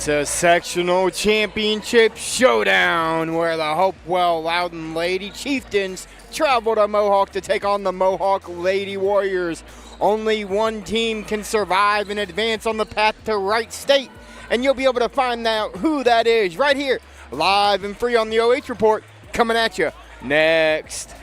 It's a sectional championship showdown where the Hopewell-Loudon Lady Chieftains travel to Mohawk to take on the Mohawk Lady Warriors. Only one team can survive and advance on the path to Wright State, and you'll be able to find out who that is right here, live and free on the OH Report, coming at you next.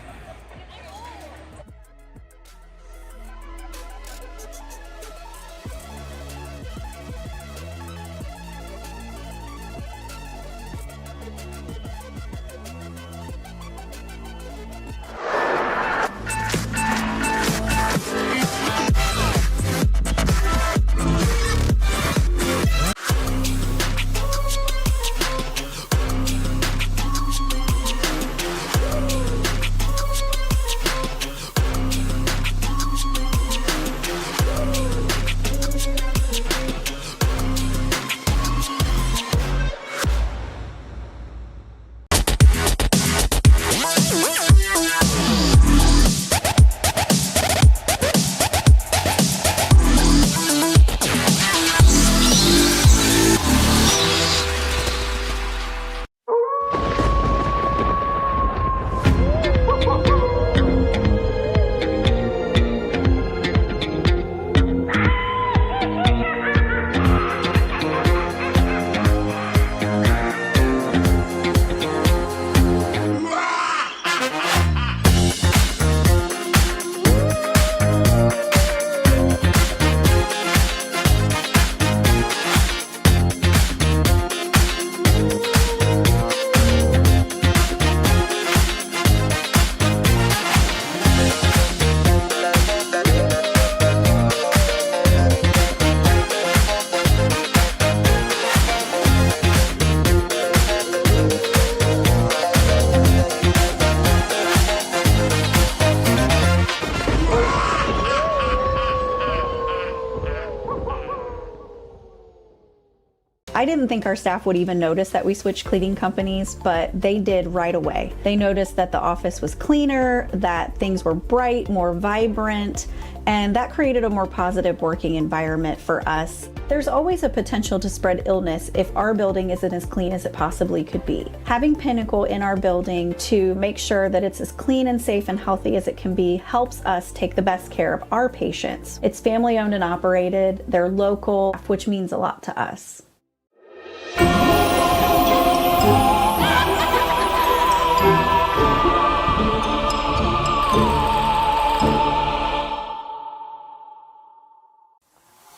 I didn't think our staff would even notice that we switched cleaning companies, but they did right away. They noticed that the office was cleaner, that things were bright, more vibrant, and that created a more positive working environment for us. There's always a potential to spread illness if our building isn't as clean as it possibly could be. Having Pinnacle in our building to make sure that it's as clean and safe and healthy as it can be helps us take the best care of our patients. It's family owned and operated, they're local, which means a lot to us.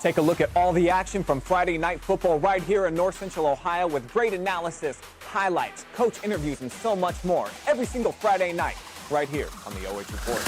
Take a look at all the action from Friday night football right here in North Central Ohio with great analysis, highlights, coach interviews, and so much more every single Friday night right here on the OH Report.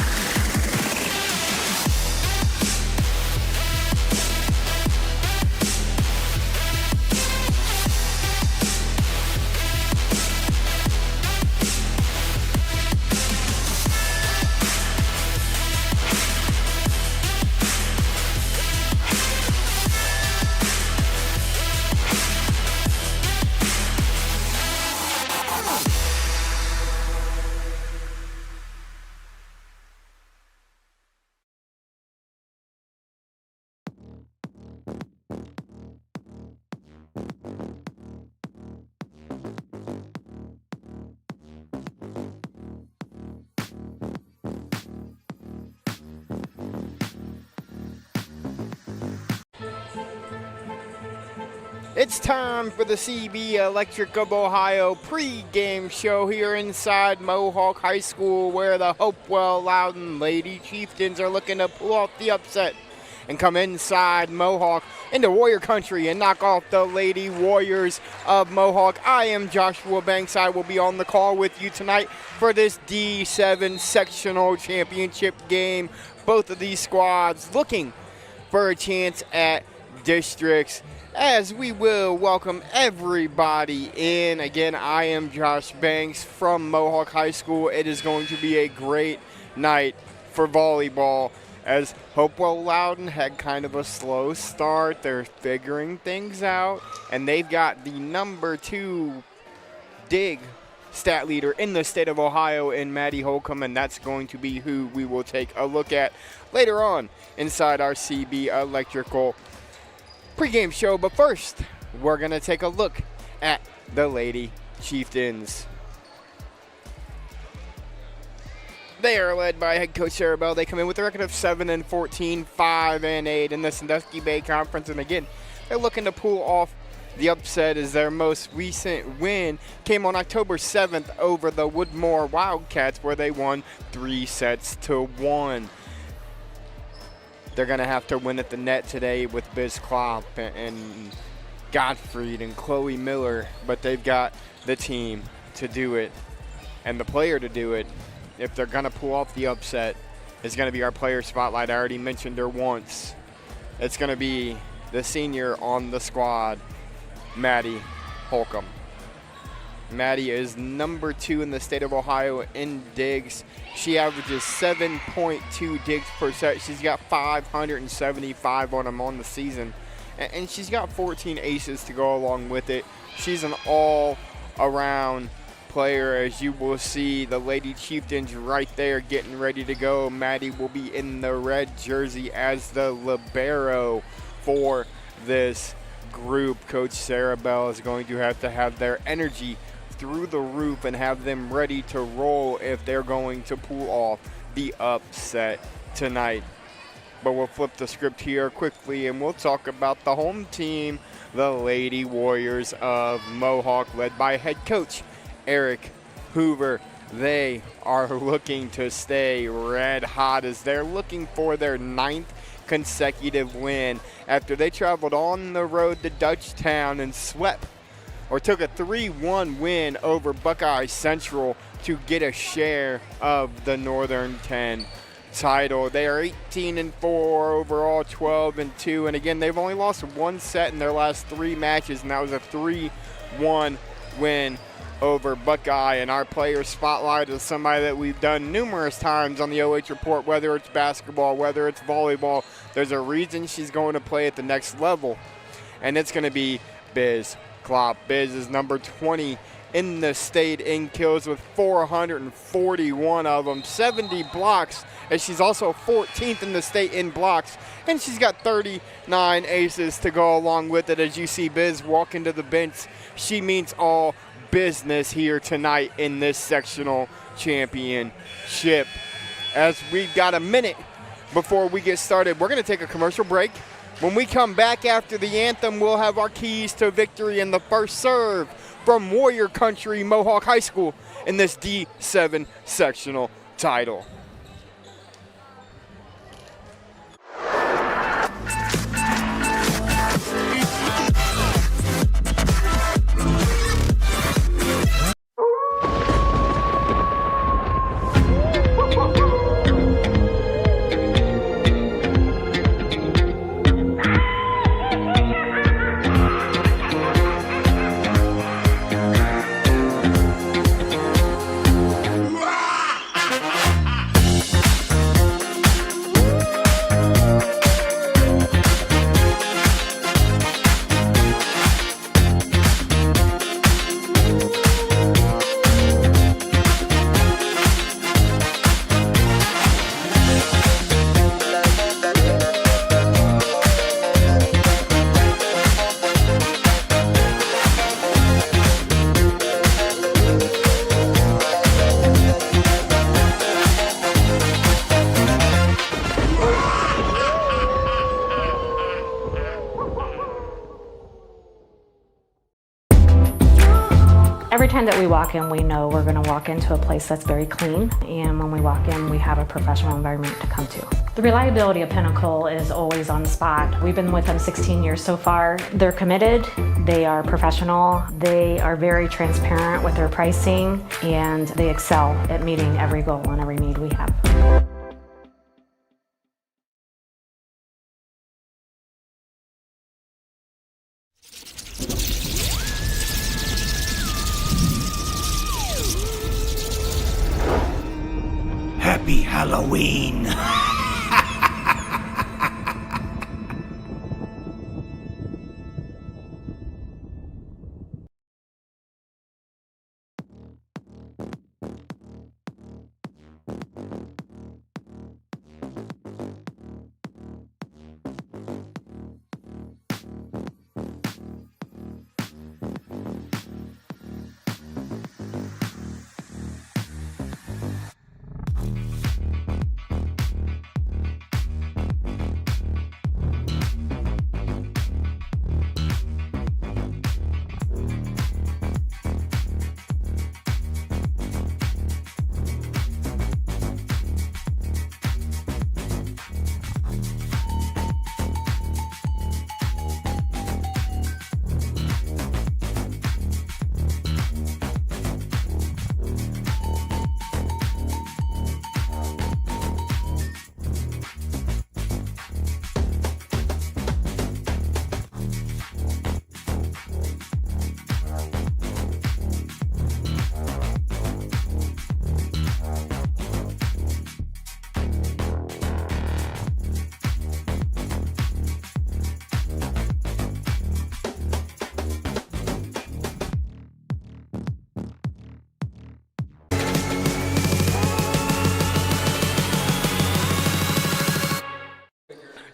It's time for the CB Electric of Ohio pre-game show here inside Mohawk High School, where the Hopewell-Loudon Lady Chieftains are looking to pull off the upset and come inside Mohawk into Warrior Country and knock off the Lady Warriors of Mohawk. I am Joshua Banks. I will be on the call with you tonight for this D7 Sectional Championship game. Both of these squads looking for a chance at districts, as we will welcome everybody in. Again, I am Josh Banks from Mohawk High School. It is going to be a great night for volleyball, as Hopewell-Loudon had kind of a slow start. They're figuring things out, and they've got the #2 dig stat leader in the state of Ohio in Maddie Holcomb, and that's going to be who we will take a look at later on inside our CB Electrical pregame show. But first, we're going to take a look at the Lady Chieftains. They are led by head coach Sarah Bell. They come in with a record of 7-14, 5-8 in the Sandusky Bay Conference. And again, they're looking to pull off the upset as their most recent win came on October 7th over the Woodmore Wildcats, where they won 3-1. They're going to have to win at the net today with Biz Klopp and Gottfried and Chloe Miller, but they've got the team to do it and the player to do it. If they're going to pull off the upset, it's going to be our player spotlight. I already mentioned her once. It's going to be the senior on the squad, Maddie Holcomb. Maddie is number 2 in the state of Ohio in digs. She averages 7.2 digs per set. She's got 575 on them on the season. And she's got 14 aces to go along with it. She's an all-around player, as you will see the Lady Chieftains right there getting ready to go. Maddie will be in the red jersey as the libero for this group. Coach Sarah Bell is going to have their energy through the roof and have them ready to roll if they're going to pull off the upset tonight. But we'll flip the script here quickly and we'll talk about the home team, the Lady Warriors of Mohawk, led by head coach Eric Hoover. They are looking to stay red hot as they're looking for their 9th consecutive win after they traveled on the road to Dutchtown and swept or took a 3-1 win over Buckeye Central to get a share of the Northern 10 title. They are 18-4 overall, 12-2, and again, they've only lost one set in their last 3 matches, and that was a 3-1 win over Buckeye. And our player spotlight is somebody that we've done numerous times on the OH Report, whether it's basketball, whether it's volleyball. There's a reason she's going to play at the next level, and it's going to be Biz Klopp. Biz is number 20 in the state in kills with 441 of them, 70 blocks, and she's also 14th in the state in blocks, and she's got 39 aces to go along with it. As you see Biz walk into the bench, she means all business here tonight in this sectional championship. As we've got a minute before we get started, we're going to take a commercial break. When we come back after the anthem, we'll have our keys to victory in the first serve from Warrior Country Mohawk High School in this D7 Sectional Title. Every time that we walk in, we know we're going to walk into a place that's very clean, and when we walk in, we have a professional environment to come to. The reliability of Pinnacle is always on spot. We've been with them 16 years so far. They're committed, they are professional, they are very transparent with their pricing, and they excel at meeting every goal and every need we have. Happy Halloween!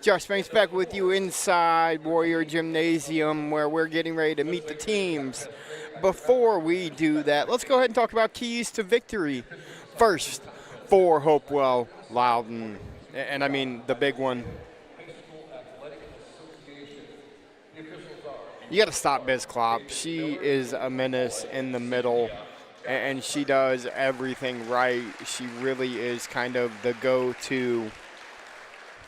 Josh Banks back with you inside Warrior Gymnasium, where we're getting ready to meet the teams. Before we do that, let's go ahead and talk about keys to victory. First, for Hopewell-Loudon, and I mean the big one. You got to stop Biz Klopp. She is a menace in the middle, and she does everything right. She really is kind of the go-to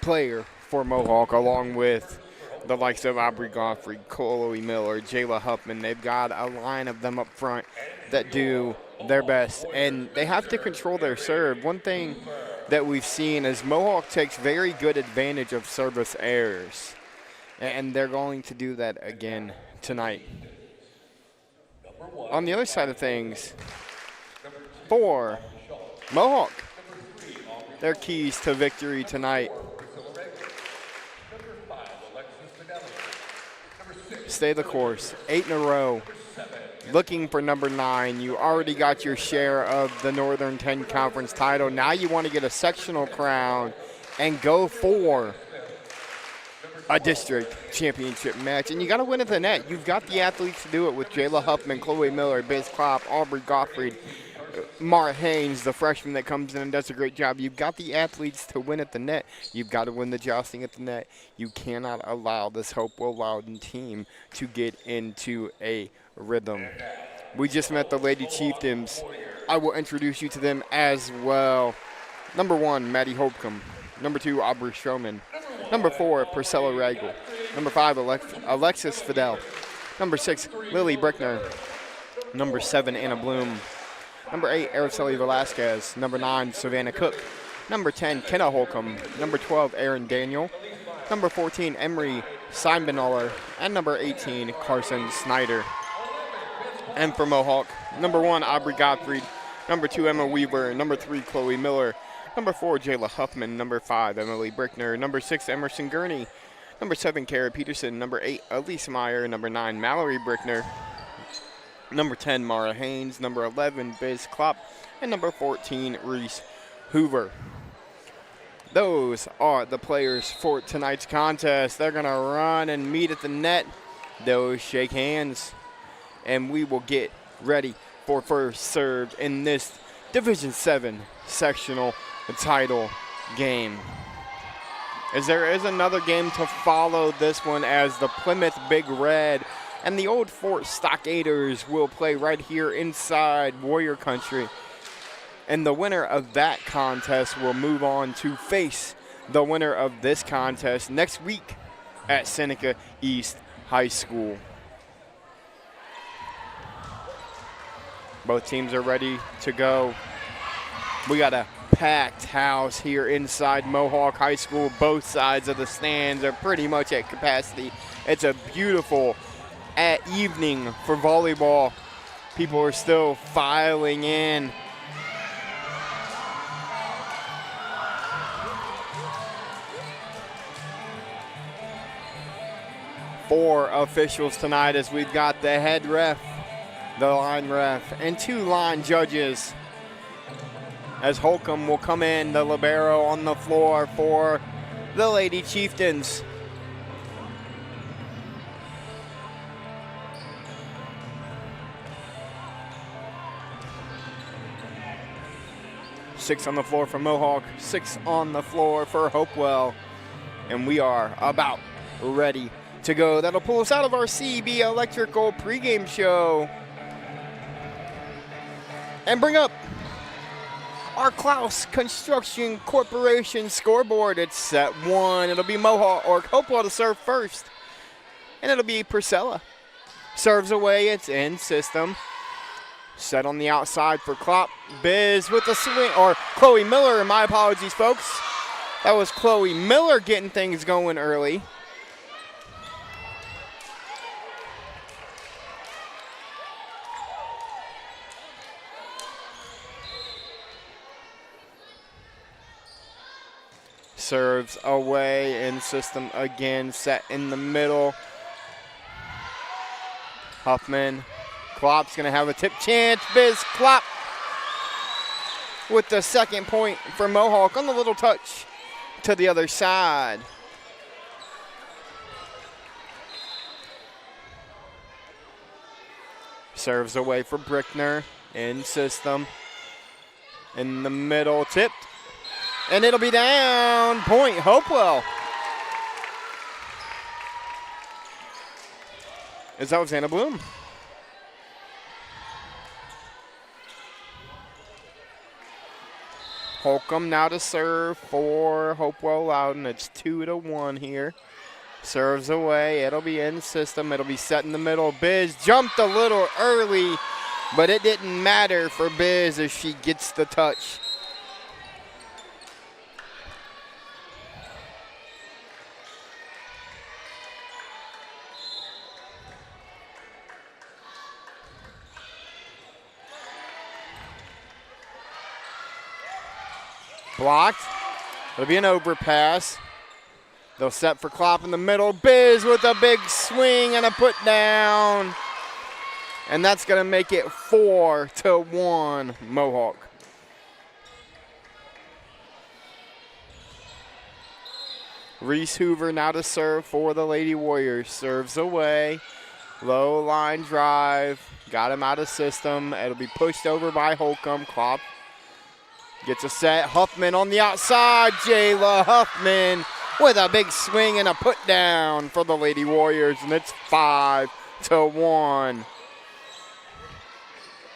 player for Mohawk, along with the likes of Aubrey Godfrey, Chloe Miller, Jayla Huffman. They've got a line of them up front that do their best, and they have to control their serve. One thing that we've seen is Mohawk takes very good advantage of service errors, and they're going to do that again tonight. On the other side of things, for Mohawk, their keys to victory tonight: stay the course, 8 in a row. Looking for number 9. You already got your share of the Northern 10 Conference title. Now you want to get a sectional crown and go for a district championship match. And you got to win at the net. You've got the athletes to do it with Jayla Huffman, Chloe Miller, Biz Klopp, Aubrey Gottfried, Mara Haynes, the freshman that comes in and does a great job. You've got the athletes to win at the net. You've got to win the jousting at the net. You cannot allow this Hopewell-Loudon team to get into a rhythm. We just met the Lady Chieftains. I will introduce you to them as well. Number 1, Maddie Holcomb. Number 2, Aubrey Stroman. Number 4, Priscilla Ragel. Number 5, Alexis Fidel. Number 6, Lily Brickner. Number 7, Anna Bloom. Number 8, Araceli Velasquez. Number 9, Savannah Cook. Number 10, Kenna Holcomb. Number 12, Aaron Daniel. Number 14, Emery Seinbenoller. And number 18, Carson Snyder. And for Mohawk, number 1, Aubrey Gottfried. Number 2, Emma Weaver. Number 3, Chloe Miller. Number 4, Jayla Huffman. Number 5, Emily Brickner. Number 6, Emerson Gurney. Number 7, Kara Peterson. Number 8, Elise Meyer. Number 9, Mallory Brickner. Number 10, Mara Haynes. Number 11, Biz Klopp. And number 14, Reese Hoover. Those are the players for tonight's contest. They're going to run and meet at the net. Those shake hands. And we will get ready for first serve in this Division 7 sectional title game. As there is another game to follow this one, as the Plymouth Big Red and the Old Fort Stockaders will play right here inside Warrior Country. And the winner of that contest will move on to face the winner of this contest next week at Seneca East High School. Both teams are ready to go. We got a packed house here inside Mohawk High School. Both sides of the stands are pretty much at capacity. It's a beautiful evening for volleyball. People are still filing in. Four officials tonight, as we've got the head ref, the line ref, and 2 line judges. As Holcomb will come in, the libero on the floor for the Lady Chieftains. Six on the floor for Mohawk, 6 on the floor for Hopewell. And we are about ready to go. That'll pull us out of our CB Electrical pregame show and bring up our Clouse Construction Corporation scoreboard. It's set 1. It'll be Mohawk or Hopewell to serve first, and it'll be Priscilla. Serves away. It's in system. Set on the outside for Klopp. Biz with the swing, or Chloe Miller. My apologies, folks. That was Chloe Miller getting things going early. Serves away in system again, set in the middle. Huffman. Klopp's going to have a tip chance. Biz Klopp with the second point for Mohawk on the little touch to the other side. Serves away for Brickner. In system. In the middle, tipped. And it'll be down. Point, Hopewell. It's Alexander Bloom. Holcomb now to serve for Hopewell-Loudon. It's 2-1 here. Serves away. It'll be in system. It'll be set in the middle. Biz jumped a little early, but it didn't matter for Biz as she gets the touch. Blocked. It'll be an overpass. They'll set for Klopp in the middle. Biz with a big swing and a put down. And that's going to make it 4-1 Mohawk. Reese Hoover now to serve for the Lady Warriors. Serves away. Low line drive. Got him out of system. It'll be pushed over by Holcomb. Klopp gets a set. Huffman on the outside. Jayla Huffman with a big swing and a put down for the Lady Warriors. And it's 5-1.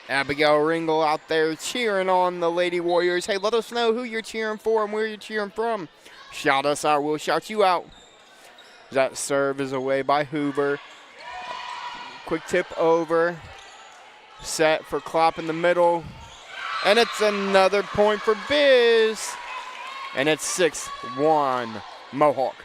Abigail Ringle out there cheering on the Lady Warriors. Hey, let us know who you're cheering for and where you're cheering from. Shout us out. We'll shout you out. That serve is away by Hoover. Quick tip over. Set for Klopp in the middle. And it's another point for Biz. And it's 6-1 Mohawk.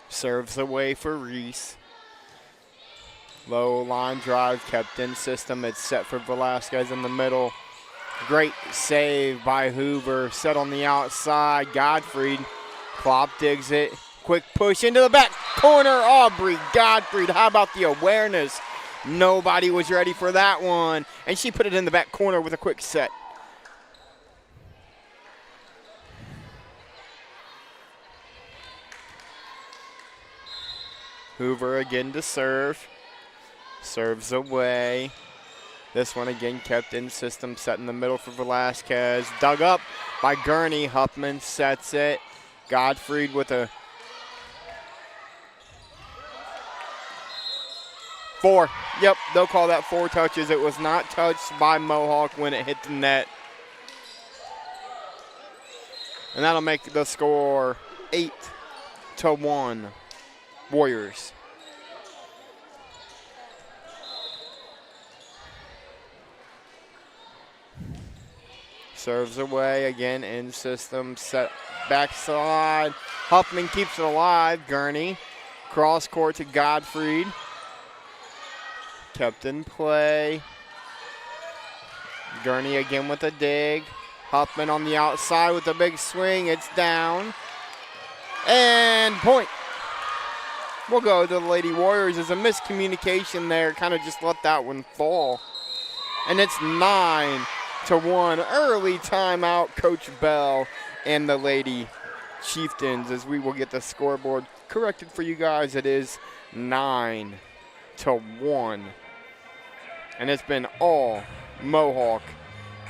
Serves away for Reese. Low line drive kept in system. It's set for Velasquez in the middle. Great save by Hoover. Set on the outside. Godfried. Klopp digs it. Quick push into the back corner. Aubrey Godfried. How about the awareness? Nobody was ready for that one. And she put it in the back corner with a quick set. Hoover again to serve. Serves away. This one again kept in system, set in the middle for Velasquez. Dug up by Gurney. Huffman sets it. Godfried with a 4. Yep, they'll call that 4 touches. It was not touched by Mohawk when it hit the net. And that'll make the score 8-1 Warriors. Serves away again in system, set backside. Huffman keeps it alive. Gurney, cross court to Godfried. Kept in play. Gurney again with a dig. Huffman on the outside with a big swing. It's down. And point. We'll go to the Lady Warriors. There's a miscommunication there. Kind of just let that one fall. And it's 9-1. Early timeout, Coach Bell and the Lady Chieftains, as we will get the scoreboard corrected for you guys. It is 9-1. And it's been all Mohawk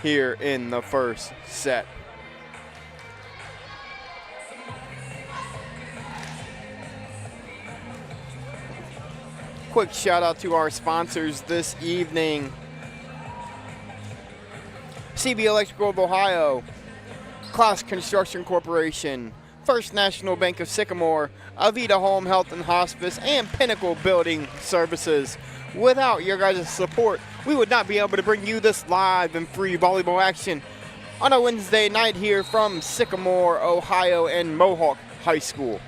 here in the first set. Quick shout out to our sponsors this evening. CB Electrical of Ohio, Clouse Construction Corporation, First National Bank of Sycamore, Avita Home Health and Hospice, and Pinnacle Building Services. Without your guys' support, we would not be able to bring you this live and free volleyball action on a Wednesday night here from Sycamore, Ohio, and Mohawk High School.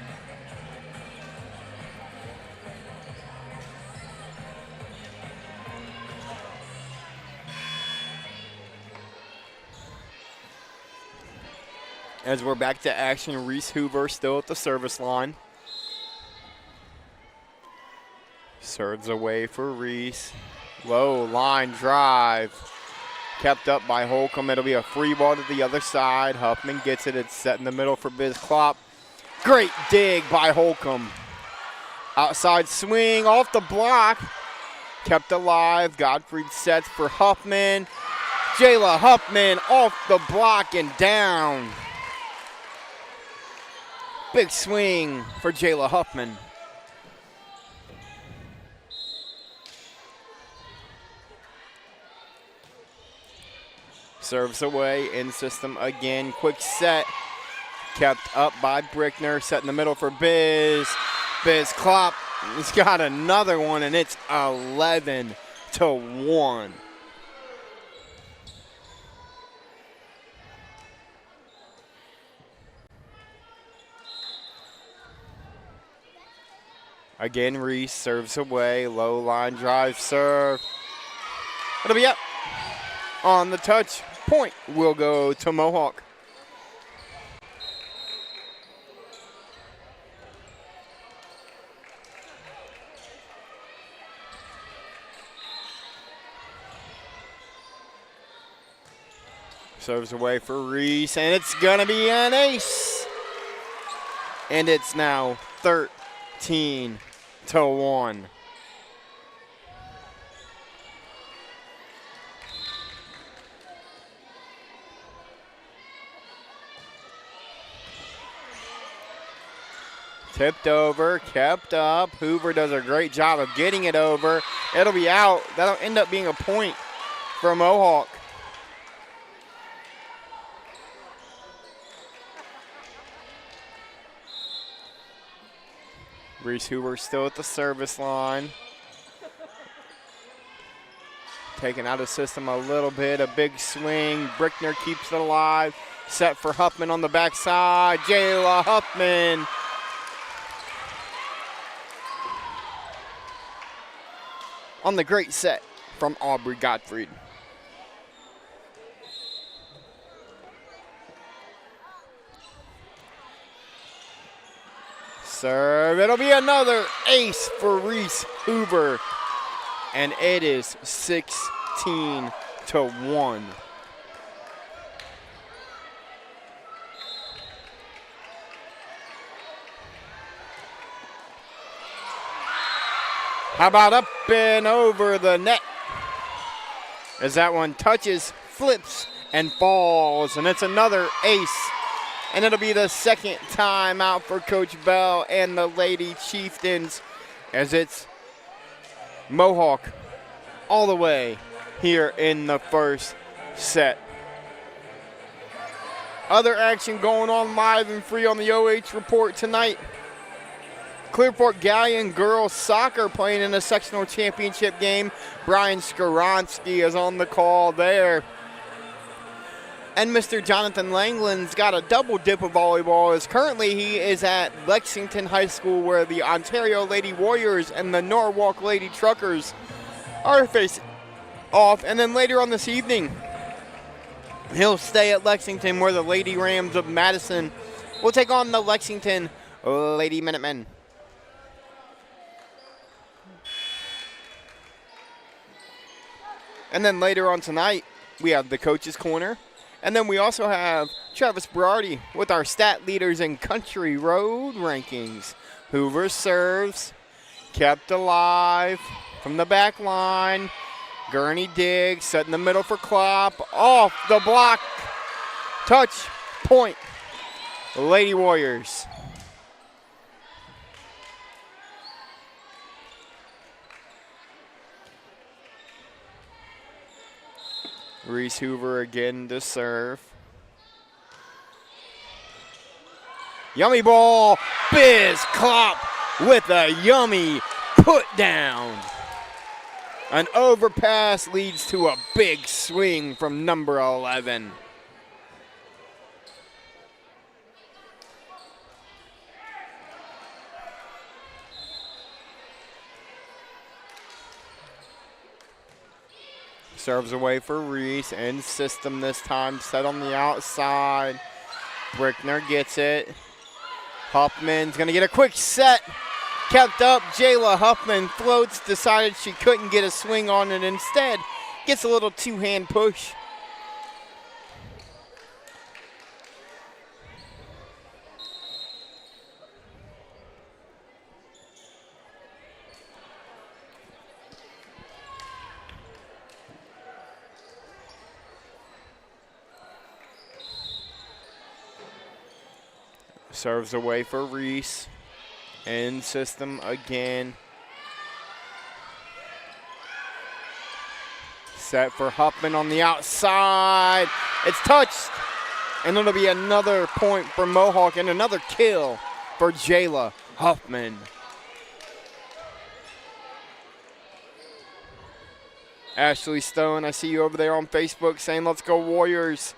As we're back to action, Reese Hoover still at the service line. Serves away for Reese. Low line drive. Kept up by Holcomb. It'll be a free ball to the other side. Huffman gets it. It's set in the middle for Biz Klopp. Great dig by Holcomb. Outside swing off the block. Kept alive. Gottfried sets for Huffman. Jayla Huffman off the block and down. Big swing for Jayla Huffman. Serves away, in system again. Quick set. Kept up by Brickner. Set in the middle for Biz. Biz Klopp. He's got another one, and it's 11-1. Again, Reese serves away. Low line drive serve. It'll be up. On the touch. Point will go to Mohawk. Serves away for Reese, and it's gonna be an ace. And it's now 13-1. Tipped over, kept up. Hoover does a great job of getting it over. It'll be out. That'll end up being a point for Mohawk. Reese Hoover still at the service line. Taken out of system a little bit. A big swing. Brickner keeps it alive. Set for Huffman on the backside. Jayla Huffman. On the great set from Aubrey Gottfried. Serve. It'll be another ace for Reese Hoover. And it is 16-1. How about up and over the net? As that one touches, flips, and falls. And it's another ace. And it'll be the second time out for Coach Bell and the Lady Chieftains, as it's Mohawk all the way here in the first set. Other action going on live and free on the OH Report tonight. Clearport Galleon girls soccer playing in a sectional championship game. Brian Skoronsky is on the call there. And Mr. Jonathan Langland's got a double dip of volleyball, as currently he is at Lexington High School, where the Ontario Lady Warriors and the Norwalk Lady Truckers are facing off. And then later on this evening, he'll stay at Lexington, where the Lady Rams of Madison will take on the Lexington Lady Minutemen. And then later on tonight, we have the Coach's Corner. And then we also have Travis Berardi with our stat leaders in country road rankings. Hoover serves, kept alive from the back line. Gurney digs, set in the middle for Klopp. Off the block. Touch, point. Lady Warriors. Reese Hoover again to serve. Yummy ball. Biz Klopp with a yummy put down. An overpass leads to a big swing from number 11. Serves away for Reese, end system this time, set on the outside. Brickner gets it. Huffman's gonna get a quick set. Kept up, Jayla Huffman floats, decided she couldn't get a swing on it instead. Gets a little two-hand push Serves away for Reese. In system again. Set for Huffman on the outside. It's touched. And it'll be another point for Mohawk and another kill for Jayla Huffman. Ashley Stone, I see you over there on Facebook saying, let's go Warriors.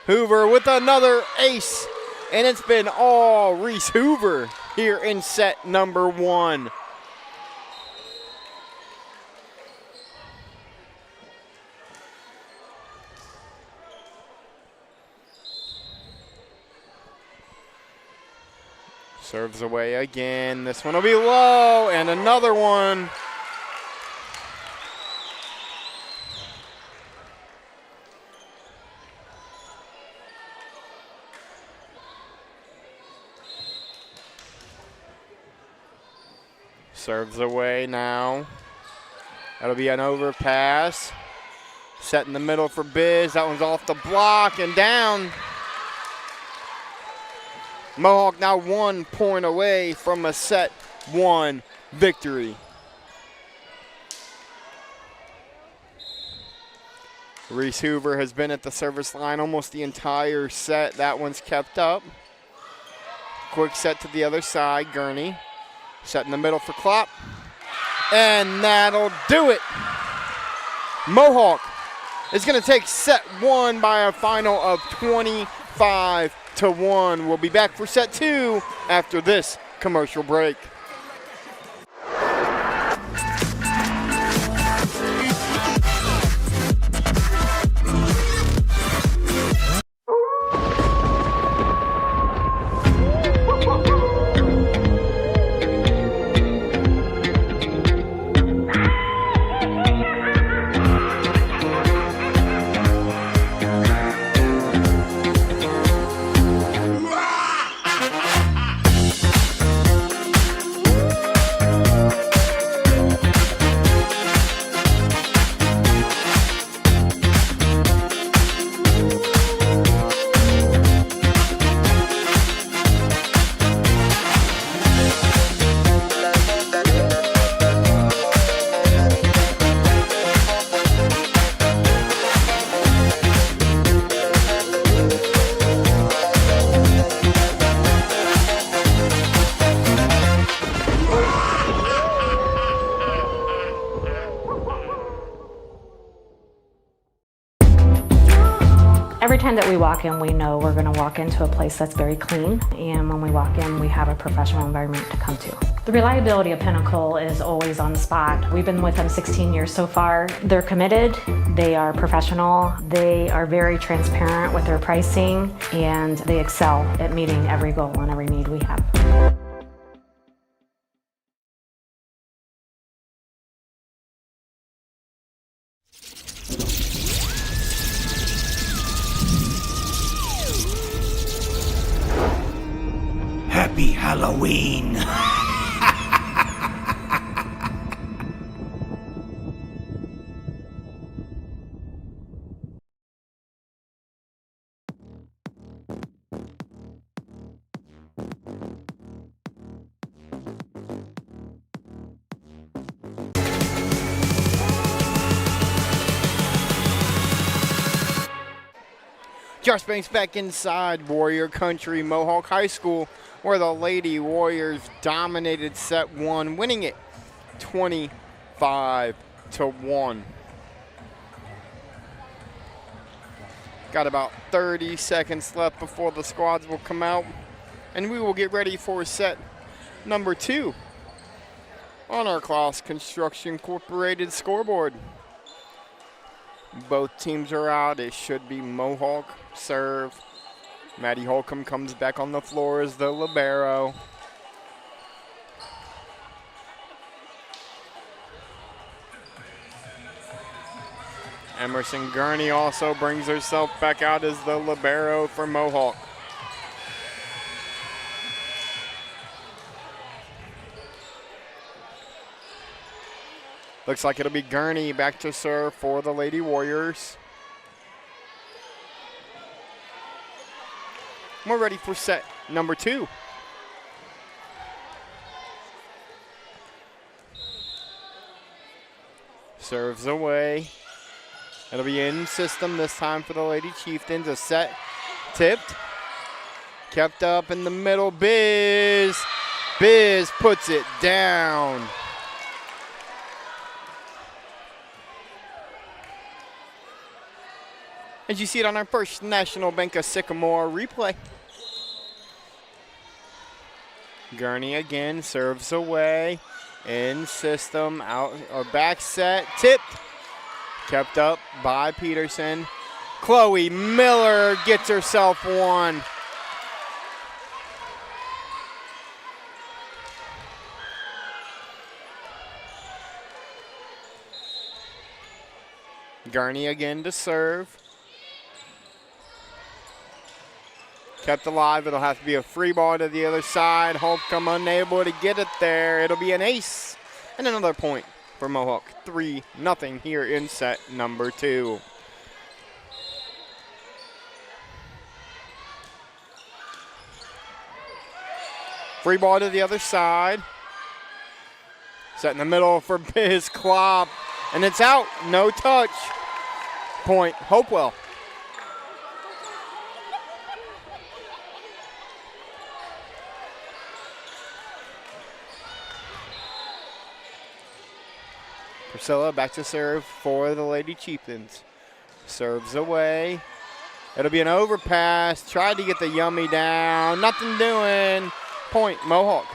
Hoover with another ace. And it's been all Reese Hoover here in set number 1. Serves away again. This one will be low, and another one. Serves away now. That'll be an overpass. Set in the middle for Biz. That one's off the block and down. Mohawk now 1 point away from a set 1 victory. Reese Hoover has been at the service line almost the entire set. That one's kept up. Quick set to the other side, Gurney. Set in the middle for Klopp. And that'll do it. Mohawk is going to take set 1 by a final of 25-1. We'll be back for set 2 after this commercial break. Every time that we walk in, we know we're going to walk into a place that's very clean, and when we walk in, we have a professional environment to come to. The reliability of Pinnacle is always on spot. We've been with them 16 years so far. They're committed, they are professional, they are very transparent with their pricing, and they excel at meeting every goal and every need we have. Happy Halloween! Josh Banks back inside Warrior Country Mohawk High School, where the Lady Warriors dominated set 1, winning it 25-1. Got about 30 seconds left before the squads will come out, and we will get ready for set number 2 on our Clouse Construction Incorporated scoreboard. Both teams are out. It should be Mohawk serve. Maddie Holcomb comes back on the floor as the libero. Emerson Gurney also brings herself back out as the libero for Mohawk. Looks like it'll be Gurney back to serve for the Lady Warriors. We're ready for set number 2. Serves away. It'll be in system this time for the Lady Chieftains. A set tipped. Kept up in the middle. Biz. Biz puts it down. As you see it on our First National Bank of Sycamore replay. Gurney again serves away. In system, out or back set, tipped. Kept up by Peterson. Chloe Miller gets herself one. Gurney again to serve. Kept alive. It'll have to be a free ball to the other side. Holcomb unable to get it there. It'll be an ace and another point for Mohawk. 3-0 here in set number 2. Free ball to the other side. Set in the middle for Biz Klopp. And it's out. No touch. Point Hopewell. Priscilla back to serve for the Lady Chieftains. Serves away. It'll be an overpass. Tried to get the yummy down. Nothing doing. Point Mohawk.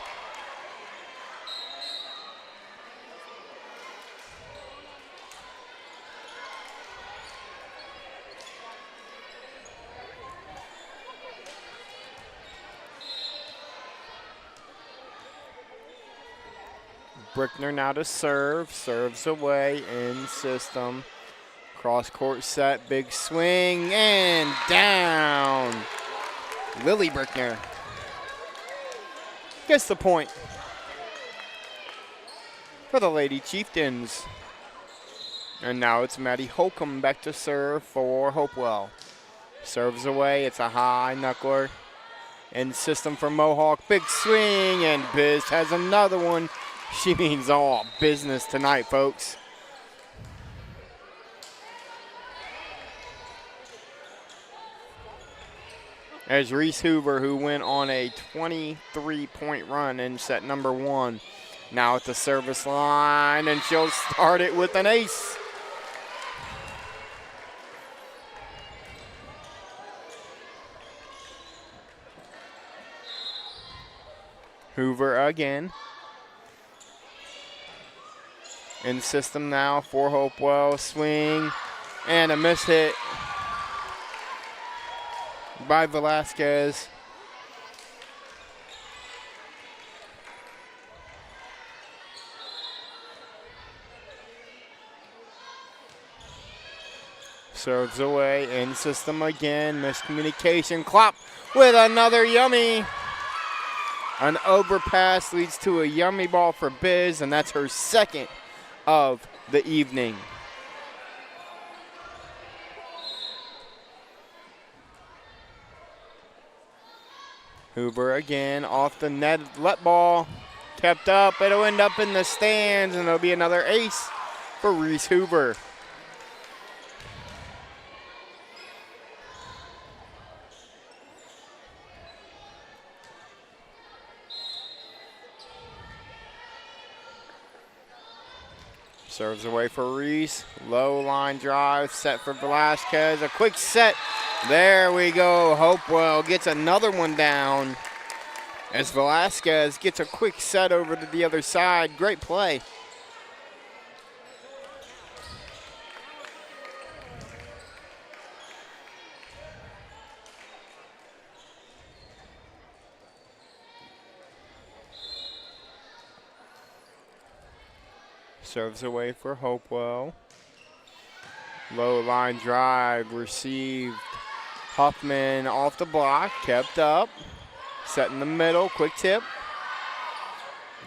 Brickner now to serve. Serves away in system. Cross court set. Big swing and down. Lily Brickner gets the point for the Lady Chieftains. And now it's Maddie Holcomb back to serve for Hopewell. Serves away. It's a high knuckler. In system for Mohawk. Big swing and Biz has another one. She means all business tonight, folks. As Reese Hoover, who went on a 23-point run in set number 1, now at the service line, and she'll start it with an ace. Hoover again. In system now for Hopewell. Swing and a miss hit by Velasquez. Serves away. In system again. Miscommunication. Klopp with another yummy. An overpass leads to a yummy ball for Biz, and that's her second of the evening. Hoover again off the net, let ball, kept up. It'll end up in the stands, and it'll be another ace for Reese Hoover. Serves away for Reese. Low line drive set for Velasquez. A quick set. There we go. Hopewell gets another one down as Velasquez gets a quick set over to the other side. Great play. Serves away for Hopewell. Low line drive received. Huffman off the block, kept up. Set in the middle, quick tip.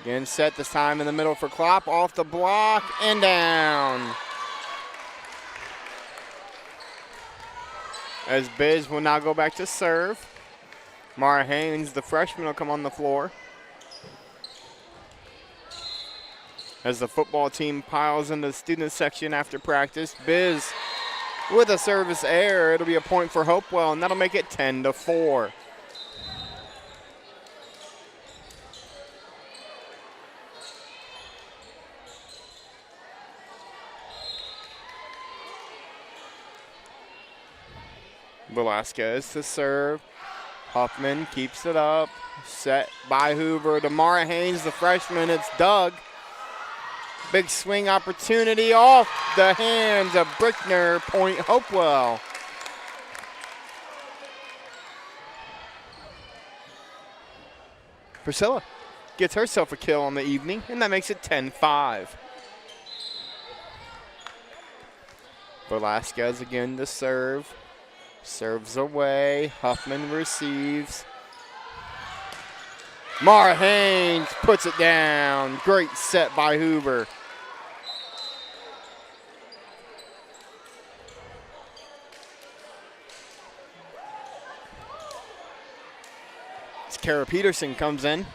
Again set this time in the middle for Klopp. Off the block and down. As Biz will now go back to serve. Mara Haynes, the freshman, will come on the floor. As the football team piles into the student section after practice, Biz with a service error. It'll be a point for Hopewell, and that'll make it 10-4. Velasquez to serve. Huffman keeps it up. Set by Hoover to Mara Haynes, the freshman. It's Doug. Big swing opportunity off the hands of Brickner. Point Hopewell. Priscilla gets herself a kill on the evening, and that makes it 10-5. Velasquez again to serve. Serves away. Huffman receives. Mara Haynes puts it down. Great set by Hoover. As Kara Peterson comes in.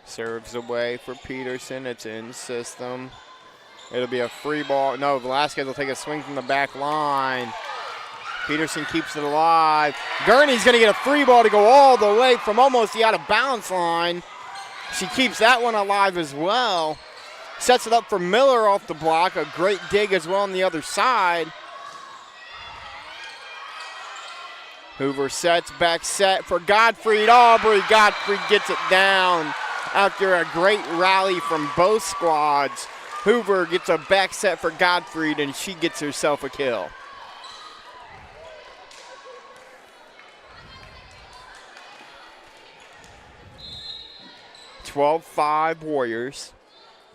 Serves away for Peterson. It's in system. It'll be a free ball. No, Velasquez will take a swing from the back line. Peterson keeps it alive. Gurney's going to get a free ball to go all the way from almost the out-of-bounds line. She keeps that one alive as well. Sets it up for Miller off the block. A great dig as well on the other side. Hoover sets, back set for Gottfried Aubrey. Gottfried gets it down after a great rally from both squads. Hoover gets a back set for Gottfried, and she gets herself a kill. (12-5) Warriors.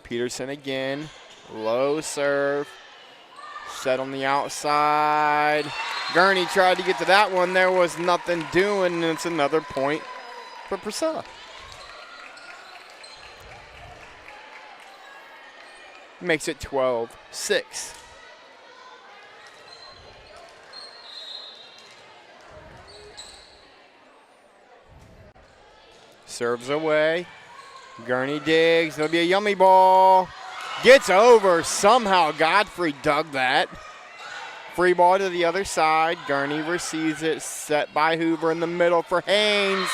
Peterson again. Low serve. Set on the outside. Gurney tried to get to that one. There was nothing doing, and it's another point for Priscilla. Makes it 12-6. Serves away. Gurney digs. It'll be a yummy ball. Gets over. Somehow Godfrey dug that. Free ball to the other side. Gurney receives it. Set by Hoover in the middle for Haynes.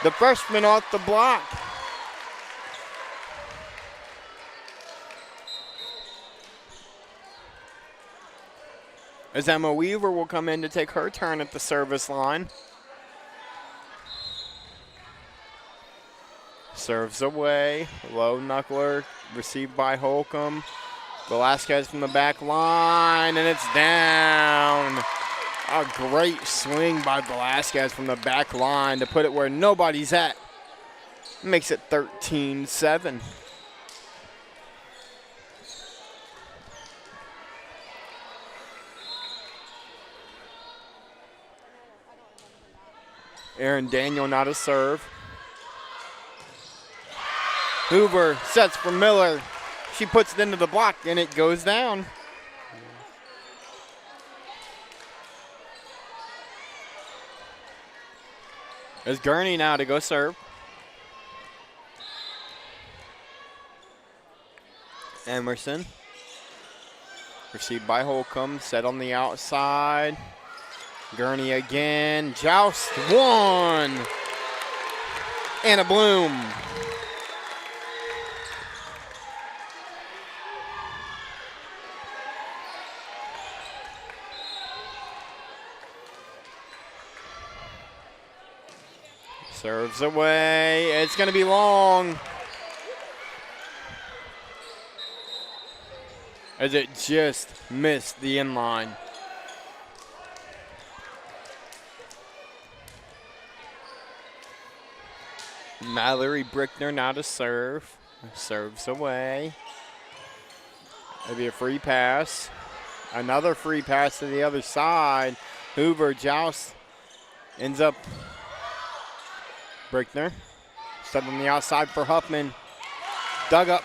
The freshman off the block. As Emma Weaver will come in to take her turn at the service line. Serves away. Low knuckler. Received by Holcomb. Velasquez from the back line, and it's down. A great swing by Velasquez from the back line to put it where nobody's at. Makes it 13-7. Aaron Daniel now to serve. Hoover sets for Miller. She puts it into the block, and it goes down. There's Gurney now to go serve. Emerson. Received by Holcomb. Set on the outside. Gurney again. Joust one. Anna Bloom. Serves away. It's going to be long. As it just missed the inline. Mallory Brickner now to serve. Serves away. It'll be a free pass. Another free pass to the other side. Hoover Joust ends up. Brickner. Set on the outside for Huffman. Dug up.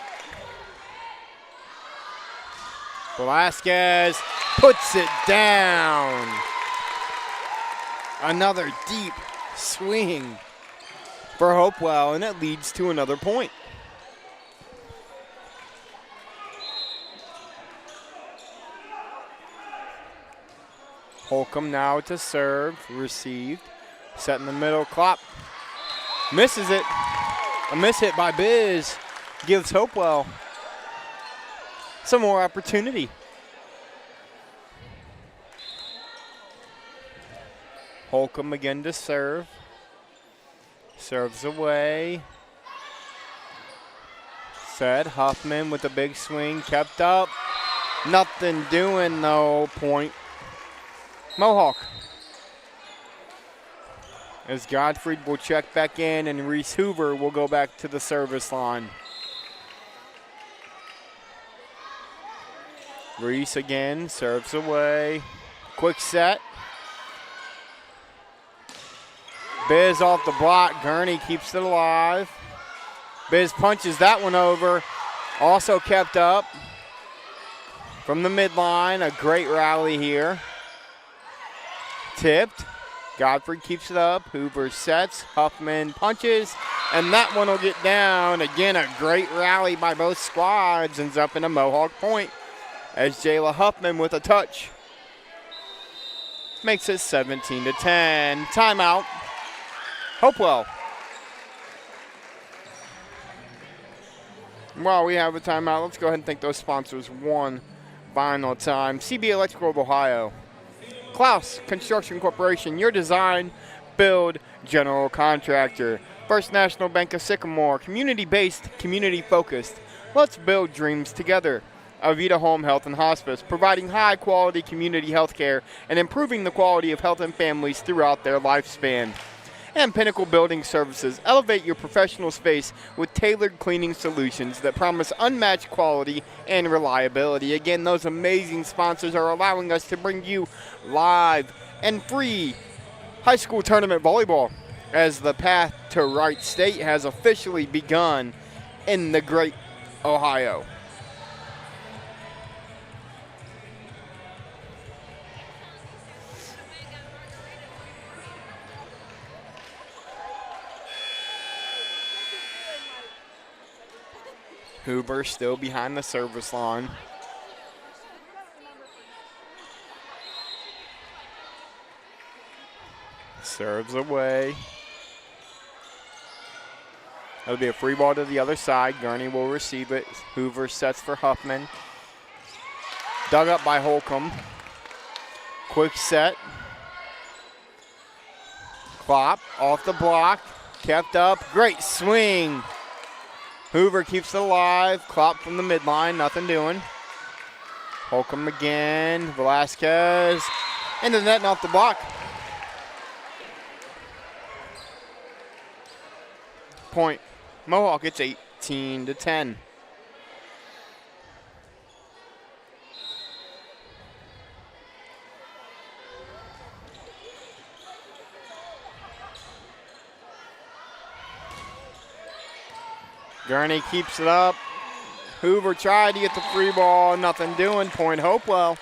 Velasquez puts it down. Another deep swing for Hopewell, and it leads to another point. Holcomb now to serve, received, set in the middle, Klopp misses it. A miss hit by Biz gives Hopewell some more opportunity. Holcomb again to serve. Serves away. Set, Huffman with a big swing, kept up. Nothing doing though, point. Mohawk. As Godfrey will check back in and Reese Hoover will go back to the service line. Reese again, serves away. Quick set. Biz off the block, Gurney keeps it alive. Biz punches that one over, also kept up from the midline. A great rally here. Tipped, Godfrey keeps it up, Hoover sets, Huffman punches, and that one will get down. Again, a great rally by both squads, ends up in a Mohawk point as Jayla Huffman with a touch makes it 17-10. Timeout, Hopewell. While we have a timeout, let's go ahead and thank those sponsors one final time. CB Electrical of Ohio. Clouse Construction Corporation, your design, build, general contractor. First National Bank of Sycamore, community-based, community-focused. Let's build dreams together. Avita Home Health and Hospice, providing high-quality community health care and improving the quality of health and families throughout their lifespan. And Pinnacle Building Services, elevate your professional space with tailored cleaning solutions that promise unmatched quality and reliability. Again, those amazing sponsors are allowing us to bring you live and free high school tournament volleyball as the path to Wright State has officially begun in the great Ohio. Hoover still behind the service line. Serves away. That'll be a free ball to the other side. Gurney will receive it. Hoover sets for Huffman. Dug up by Holcomb. Quick set. Klopp off the block. Kept up. Great swing. Hoover keeps it alive. Klopp from the midline, nothing doing. Holcomb again. Velasquez into the net and off the block. Point. Mohawk, it's 18-10. Gurney keeps it up. Hoover tried to get the free ball, nothing doing. Point Hopewell.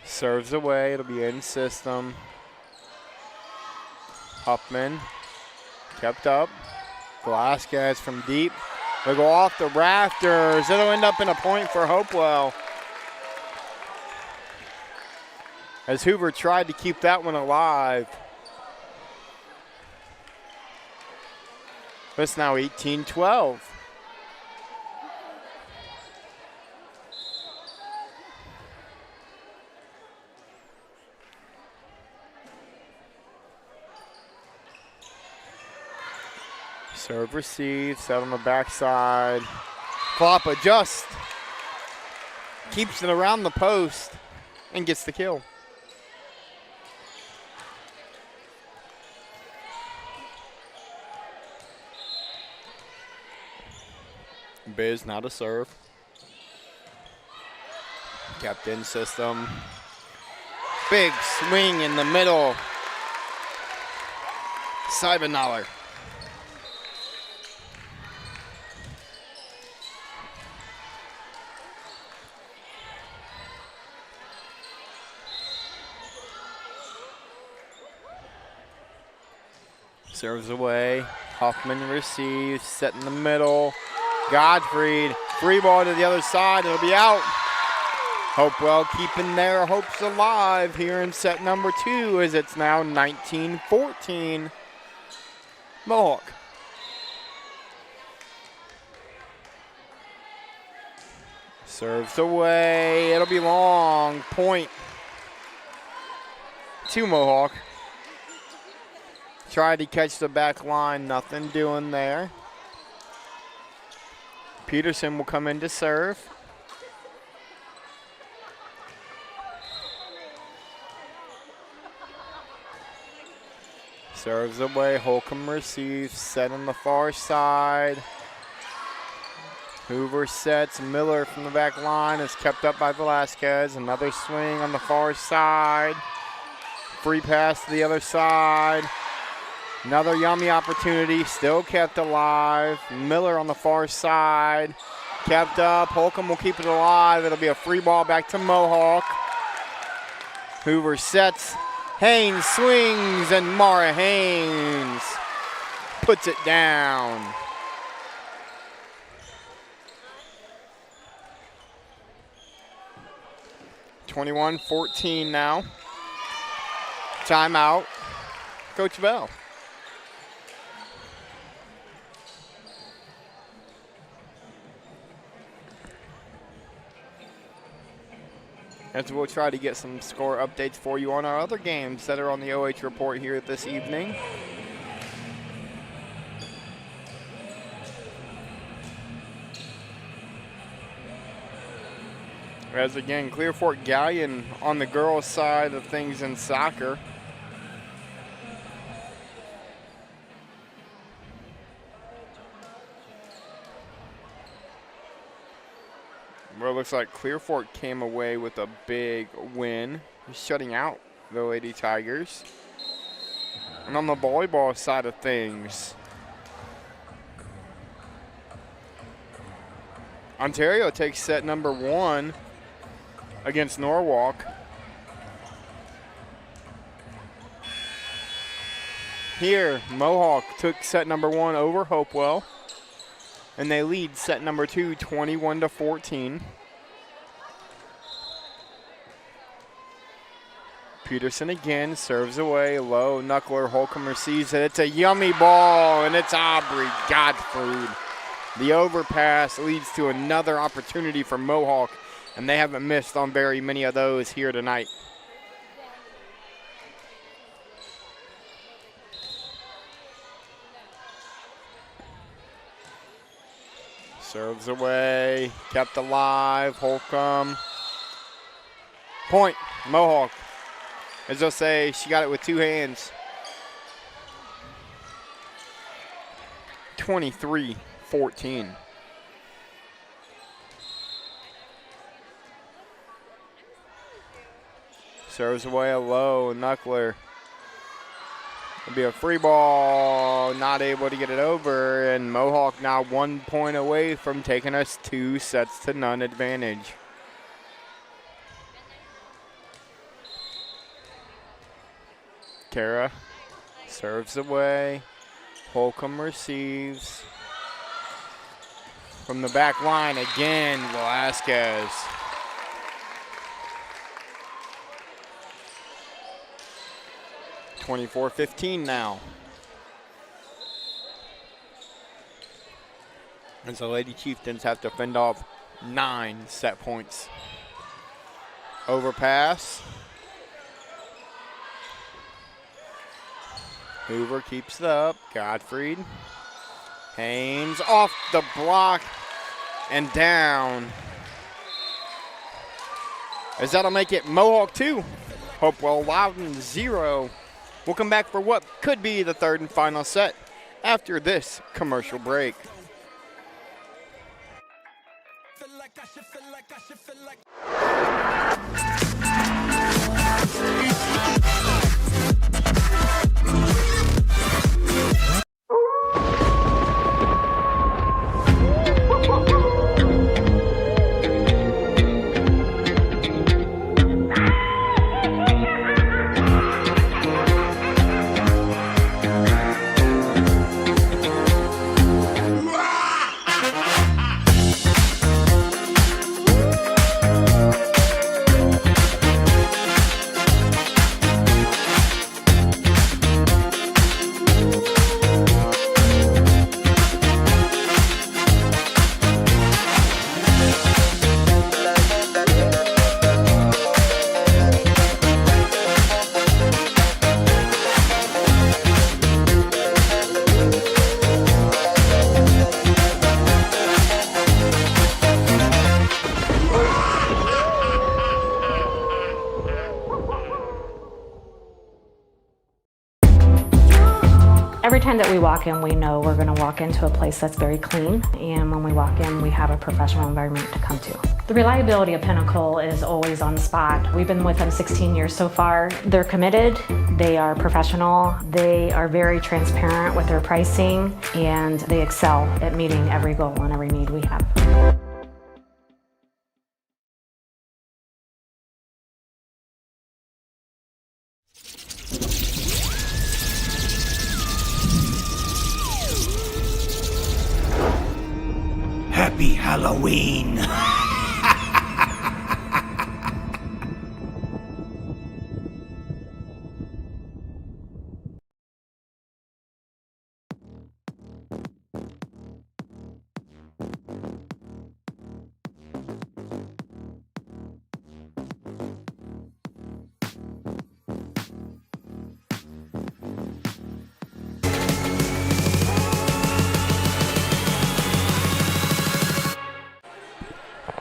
Serves away, it'll be in system. Huffman kept up. Velasquez from deep. They'll go off the rafters. It'll end up in a point for Hopewell. As Hoover tried to keep that one alive. But it's now 18-12. Serve receive, set on the backside. Klopp adjusts. Keeps it around the post and gets the kill. Biz now to serve. Kept in system. Big swing in the middle. Seibenaller. Serves away. Hoffman receives. Set in the middle. Gottfried. Free ball to the other side. It'll be out. Hopewell keeping their hopes alive here in set number 2 as it's now 19-14. Mohawk. Serves away. It'll be long. Point to Mohawk. Tried to catch the back line. Nothing doing there. Peterson will come in to serve. Serves away. Holcomb receives. Set on the far side. Hoover sets. Miller from the back line is kept up by Velasquez. Another swing on the far side. Free pass to the other side. Another yummy opportunity. Still kept alive. Miller on the far side. Kept up. Holcomb will keep it alive. It'll be a free ball back to Mohawk. Hoover sets. Haynes swings, and Mara Haynes puts it down. (21-14) now. Timeout. Coach Bell. As we'll try to get some score updates for you on our other games that are on the OH report here this evening. As again, Clearfork Galleon on the girls' side of things in soccer. Well, it looks like Clearfork came away with a big win, shutting out the Lady Tigers. And on the volleyball side of things, Ontario takes set number 1 against Norwalk. Here, Mohawk took set number 1 over Hopewell. And they lead set number 2, 21-14. Peterson again serves away low. Knuckler Holcomb receives it. It's a yummy ball, and it's Aubrey Gottfried. The overpass leads to another opportunity for Mohawk, and they haven't missed on very many of those here tonight. Serves away, kept alive, Holcomb. Point, Mohawk. As they'll say, she got it with 2 hands. 23-14. Serves away a low, Knuckler. It'll be a free ball, not able to get it over, and Mohawk now 1 point away from taking us 2-0 advantage. Kara serves away. Holcomb receives. From the back line again, Velasquez. (24-15) now. And so Lady Chieftains have to fend off 9 set points. Overpass. Hoover keeps it up. Gottfried. Haynes off the block and down. As that'll make it Mohawk 2, Hopewell-Loudon 0. We'll come back for what could be the third and final set after this commercial break. Every time that we walk in, we know we're going to walk into a place that's very clean, and when we walk in, we have a professional environment to come to. The reliability of Pinnacle is always on spot. We've been with them 16 years so far. They're committed, they are professional, they are very transparent with their pricing, and they excel at meeting every goal and every need we have. Happy Halloween!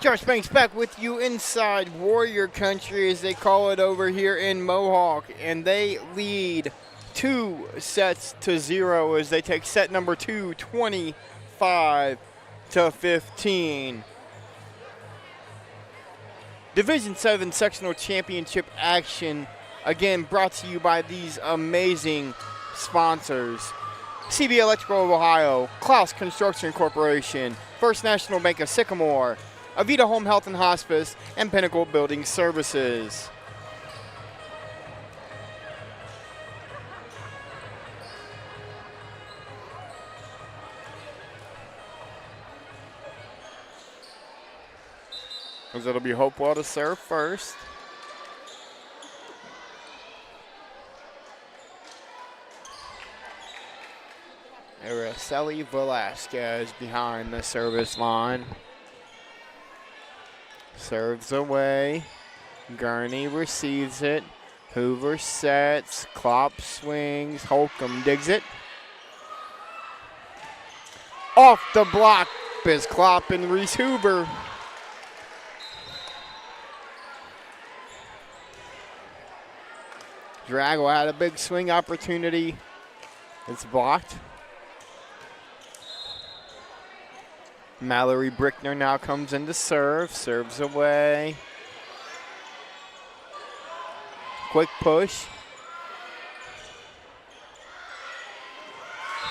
Josh Banks back with you inside Warrior Country, as they call it over here in Mohawk, and they lead 2-0 as they take set number 2, 25-15. Division 7 Sectional Championship action, again brought to you by these amazing sponsors: CB Electrical of Ohio, Clouse Construction Corporation, First National Bank of Sycamore, Avita Home Health and Hospice, and Pinnacle Building Services. As it'll be Hopewell to serve first. Araceli Velasquez behind the service line. Serves away. Gurney receives it. Hoover sets. Klopp swings. Holcomb digs it. Off the block. Biz Klopp and Reese Hoover. Drago had a big swing opportunity. It's blocked. Mallory Brickner now comes in to serve. Serves away. Quick push.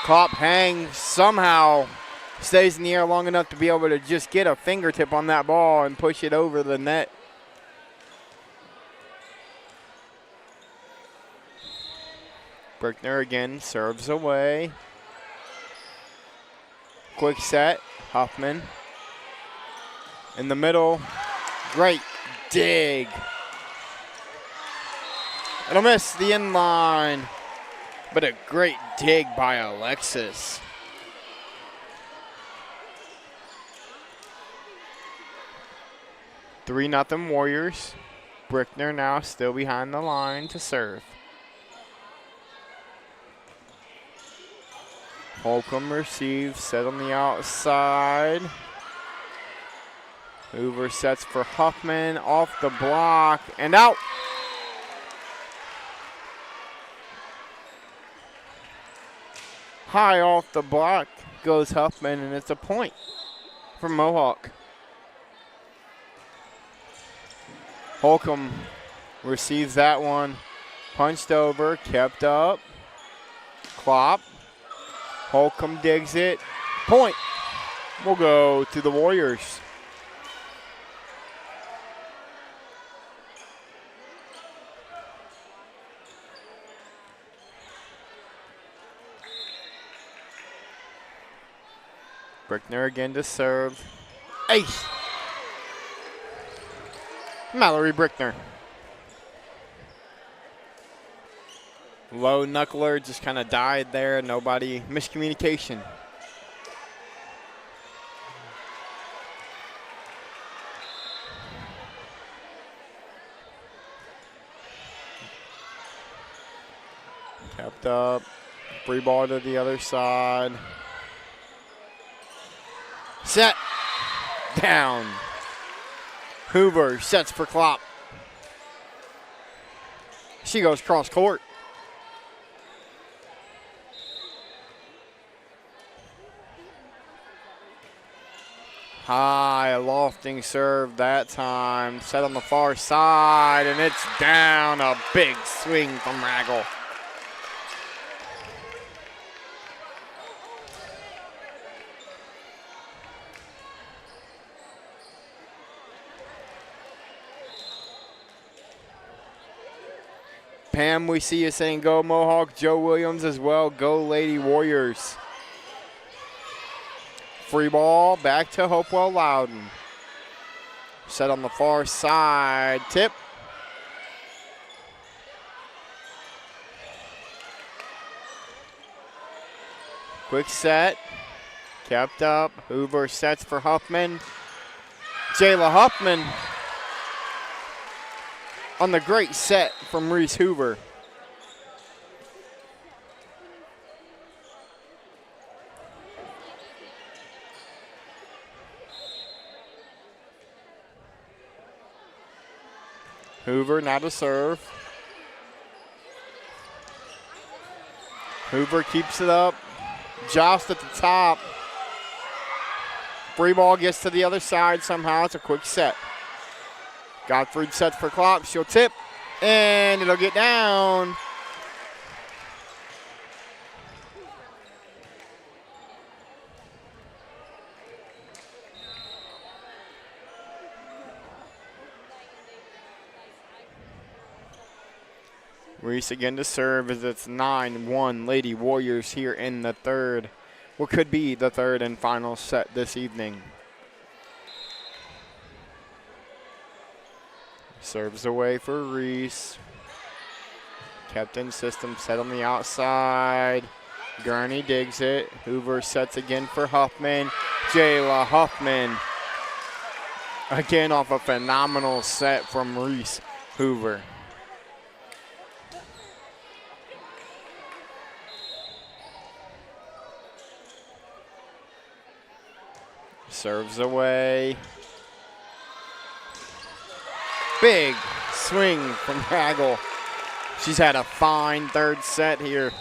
Klopp hangs, somehow stays in the air long enough to be able to just get a fingertip on that ball and push it over the net. Brickner again serves away. Quick set. Huffman in the middle. Great dig. It'll miss the inline, but a great dig by Alexis. Three 0 Warriors. Brickner now still behind the line to serve. Holcomb receives, set on the outside. Hoover sets for Huffman, off the block, and out. High off the block goes Huffman, and it's a point for Mohawk. Holcomb receives that one. Punched over, kept up. Klopp. Holcomb digs it. Point will go to the Warriors. Brickner again to serve. Ace. Mallory Brickner. Low knuckler just kind of died there. Nobody, miscommunication. Kept up. Free ball to the other side. Set. Down. Hoover sets for Klopp. She goes cross court. High, lofting serve that time. Set on the far side, and it's down. A big swing from Raggle. Pam, we see you saying go Mohawk. Joe Williams as well. Go Lady Warriors. Free ball back to Hopewell-Loudon. Set on the far side. Tip. Quick set. Kept up. Hoover sets for Huffman. Jayla Huffman on the great set from Reese Hoover. Hoover now to serve. Hoover keeps it up. Joust at the top. Free ball gets to the other side somehow. It's a quick set. Gottfried sets for Klopp. She'll tip, and it'll get down. Reese again to serve as it's 9-1 Lady Warriors here in the third. What could be the third and final set this evening. Serves away for Reese. Kept in system, set on the outside. Gurney digs it. Hoover sets again for Huffman. Jayla Huffman. Again off a phenomenal set from Reese Hoover. Serves away. Big swing from Hagel. She's had a fine third set here.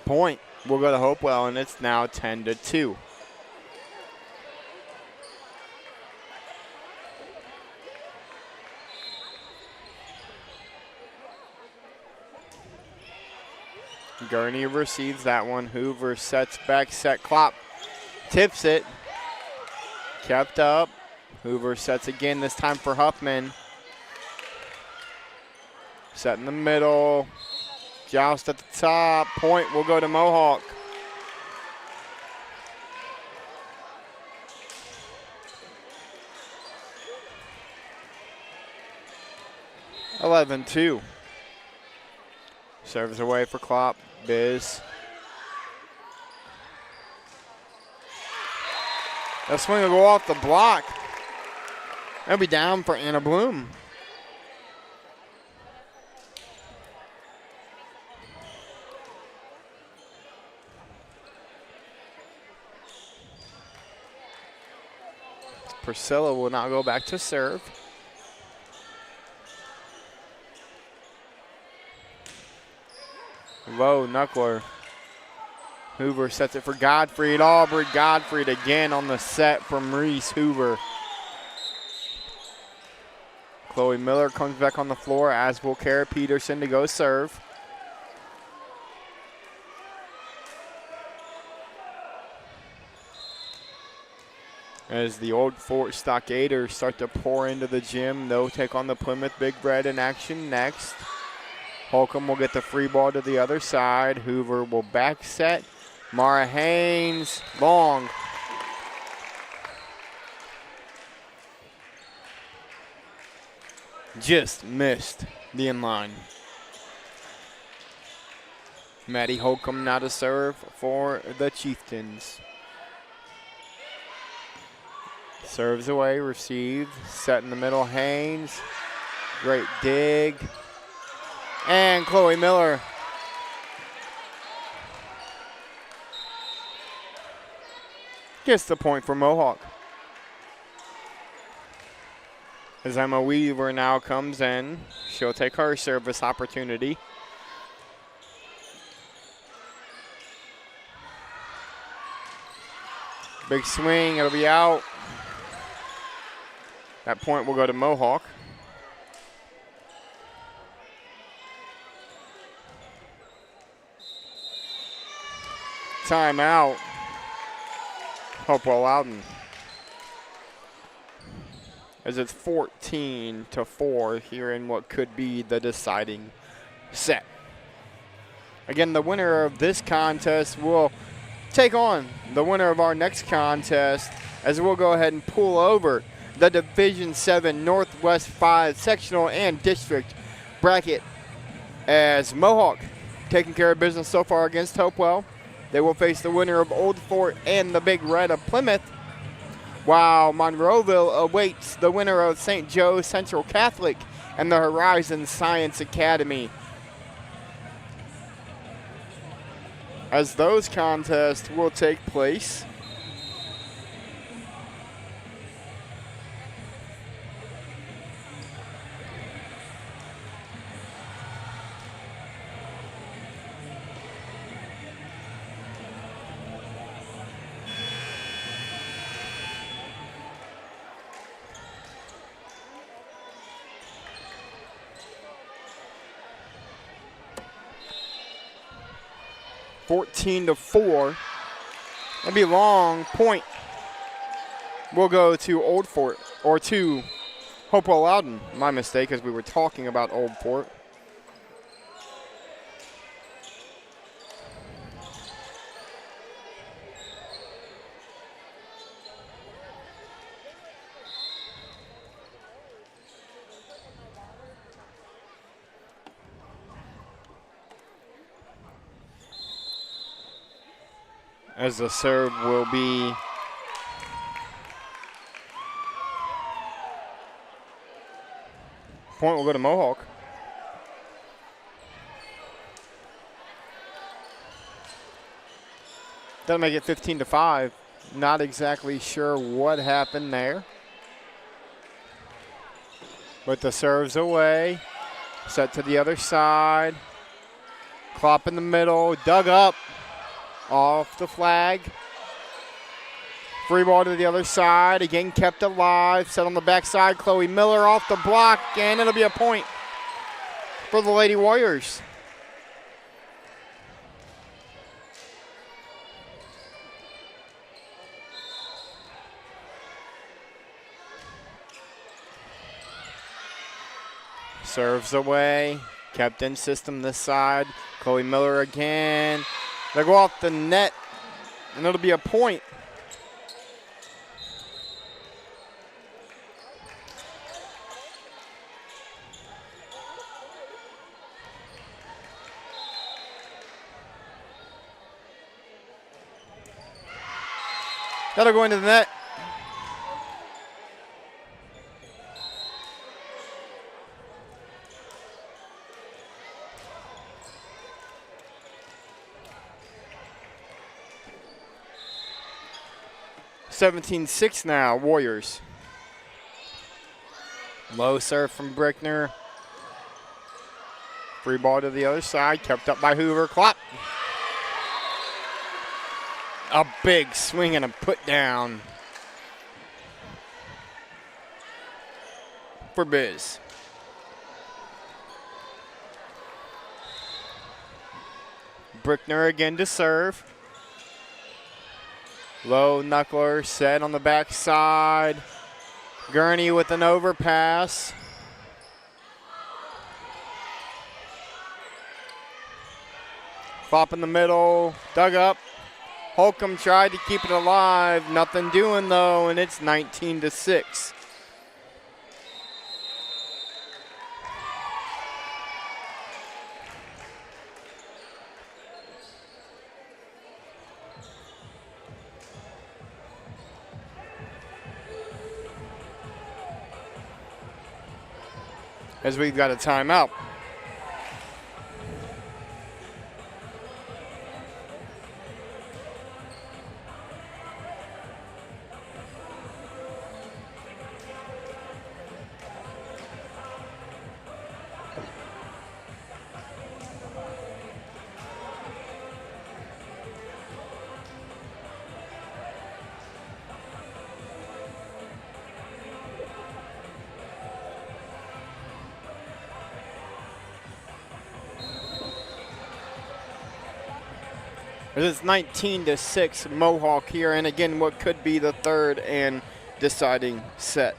Point will go to Hopewell, and it's now 10-2. Gurney receives that one. Hoover sets back, set Klopp. Tips it. Kept up. Hoover sets again, this time for Huffman. Set in the middle. Joust at the top. Point will go to Mohawk. (11-2). Serves away for Klopp. Biz. That swing will go off the block. That'll be down for Anna Bloom. Priscilla will now go back to serve. Low knuckler. Hoover sets it for Gottfried. Aubrey Gottfried again on the set from Reese Hoover. Chloe Miller comes back on the floor, as will Kara Peterson to go serve. As the Old Fort Stockaders start to pour into the gym, they'll take on the Plymouth Big Red in action next. Holcomb will get the free ball to the other side. Hoover will back set. Mara Haynes, long. Just missed the inline. Maddie Holcomb now to serve for the Chieftains. Serves away, received, set in the middle, Haynes. Great dig. And Chloe Miller. Gets the point for Mohawk. As Emma Weaver now comes in, she'll take her service opportunity. Big swing, it'll be out. That point will go to Mohawk. Timeout. Hopewell-Loudon. As it's 14-4 here in what could be the deciding set. Again, the winner of this contest will take on the winner of our next contest, as we'll go ahead and pull over the Division 7 Northwest 5 Sectional and District bracket, as Mohawk taking care of business so far against Hopewell. They will face the winner of Old Fort and the Big Red of Plymouth, while Monroeville awaits the winner of St. Joe Central Catholic and the Horizon Science Academy. As those contests will take place, (14-4). That'd be long. Point will go to Old Fort, or to Hopewell-Loudon. My mistake, as we were talking about Old Fort. As the serve will be point will go to Mohawk. That'll make it 15-5. Not exactly sure what happened there. But the serve's away. Set to the other side. Klopp in the middle. Dug up. Off the flag. Free ball to the other side. Again kept alive. Set on the backside. Chloe Miller off the block. And it'll be a point for the Lady Warriors. Serves away. Kept in system this side. Chloe Miller again. They go off the net, and it'll be a point. That'll go into the net. (17-6) now, Warriors. Low serve from Brickner. Free ball to the other side, kept up by Hoover. Klopp. A big swing and a put down. for Biz. Brickner again to serve. Low knuckler set on the backside. Gurney with an overpass. Flop in the middle, dug up. Holcomb tried to keep it alive. Nothing doing though, and it's 19-6. As we've got a timeout. It is 19-6 Mohawk here, and again, what could be the third and deciding set.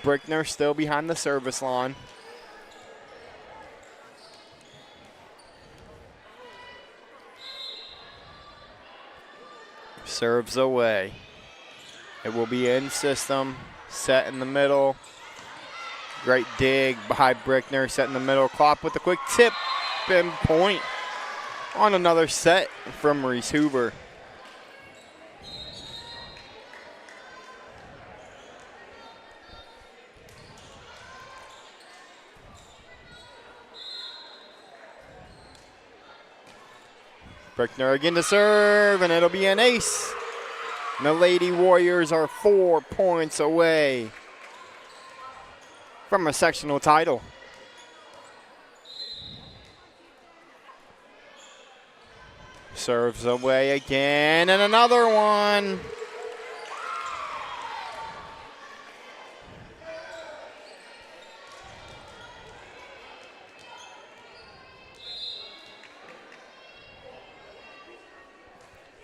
Brickner still behind the service line. Serves away. It will be in system, set in the middle. Great dig by Brickner, set in the middle. Klopp with a quick tip and point on another set from Reese Hoover. Brickner again to serve, and it'll be an ace. And the Lady Warriors are 4 points away from a sectional title. Serves away again, and another one.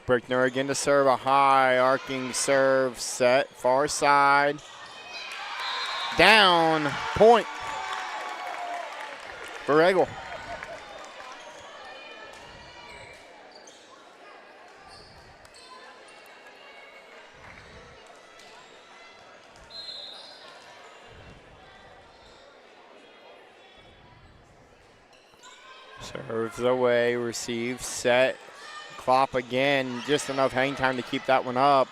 Brickner again to serve, a high arcing serve set, far side. Down, point for Eggle. Serves away, receives, set. Klopp again, just enough hang time to keep that one up.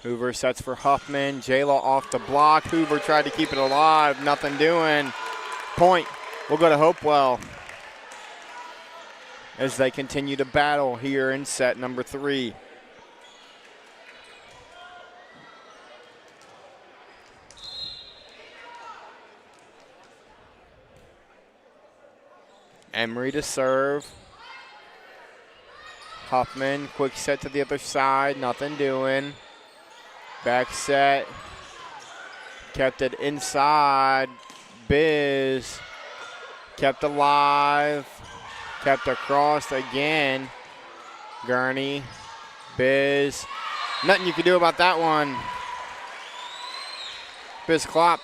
Hoover sets for Huffman. Jayla off the block. Hoover tried to keep it alive. Nothing doing. Point will go to Hopewell as they continue to battle here in set number 3. Emery to serve. Huffman, quick set to the other side. Nothing doing. Back set, kept it inside. Biz kept alive, kept across again. Gurney, Biz, nothing you can do about that one. Biz Klopp,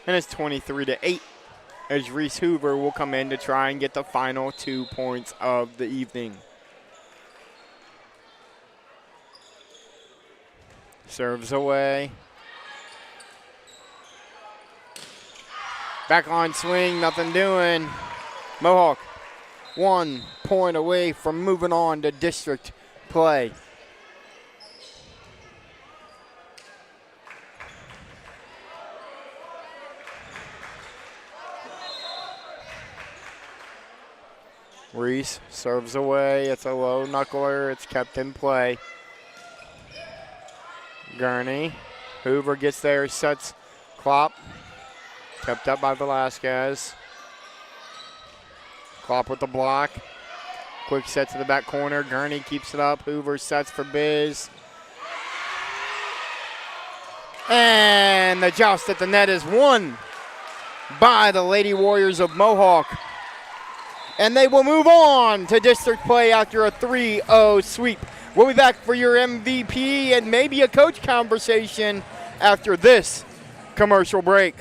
and it's 23-8 as Reese Hoover will come in to try and get the final 2 points of the evening. Serves away. Back on swing, nothing doing. Mohawk 1 point away from moving on to district play. Reese serves away. It's a low knuckler. It's kept in play. Gurney. Hoover gets there, sets Klopp. Kept up by Velasquez. Klopp with the block. Quick set to the back corner. Gurney keeps it up. Hoover sets for Biz. And the joust at the net is won by the Lady Warriors of Mohawk. And they will move on to district play after a 3-0 sweep. We'll be back for your MVP and maybe a coach conversation after this commercial break.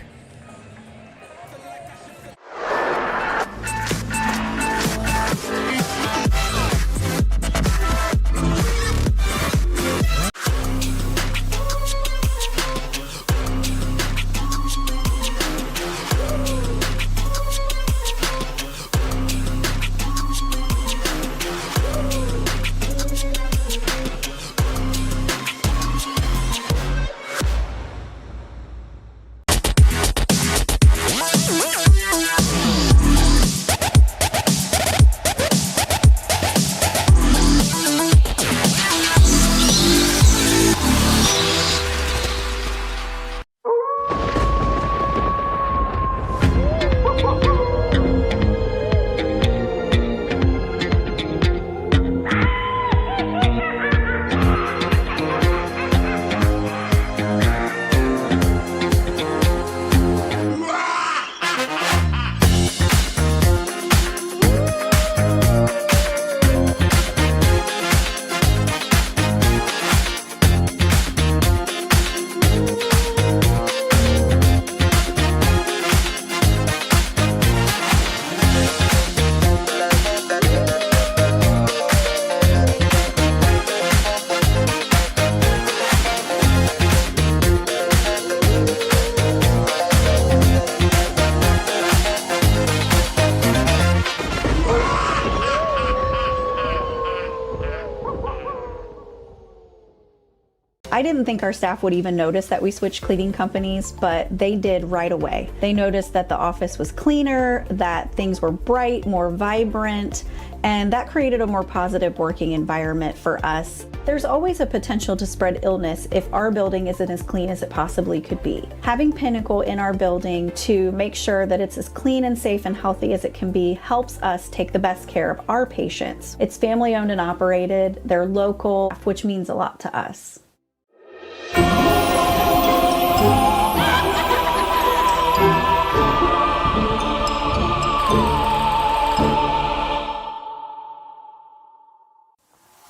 I didn't think our staff would even notice that we switched cleaning companies, but they did right away. They noticed that the office was cleaner, that things were bright, more vibrant, and that created a more positive working environment for us. There's always a potential to spread illness if our building isn't as clean as it possibly could be. Having Pinnacle in our building to make sure that it's as clean and safe and healthy as it can be helps us take the best care of our patients. It's family owned and operated, they're local, which means a lot to us.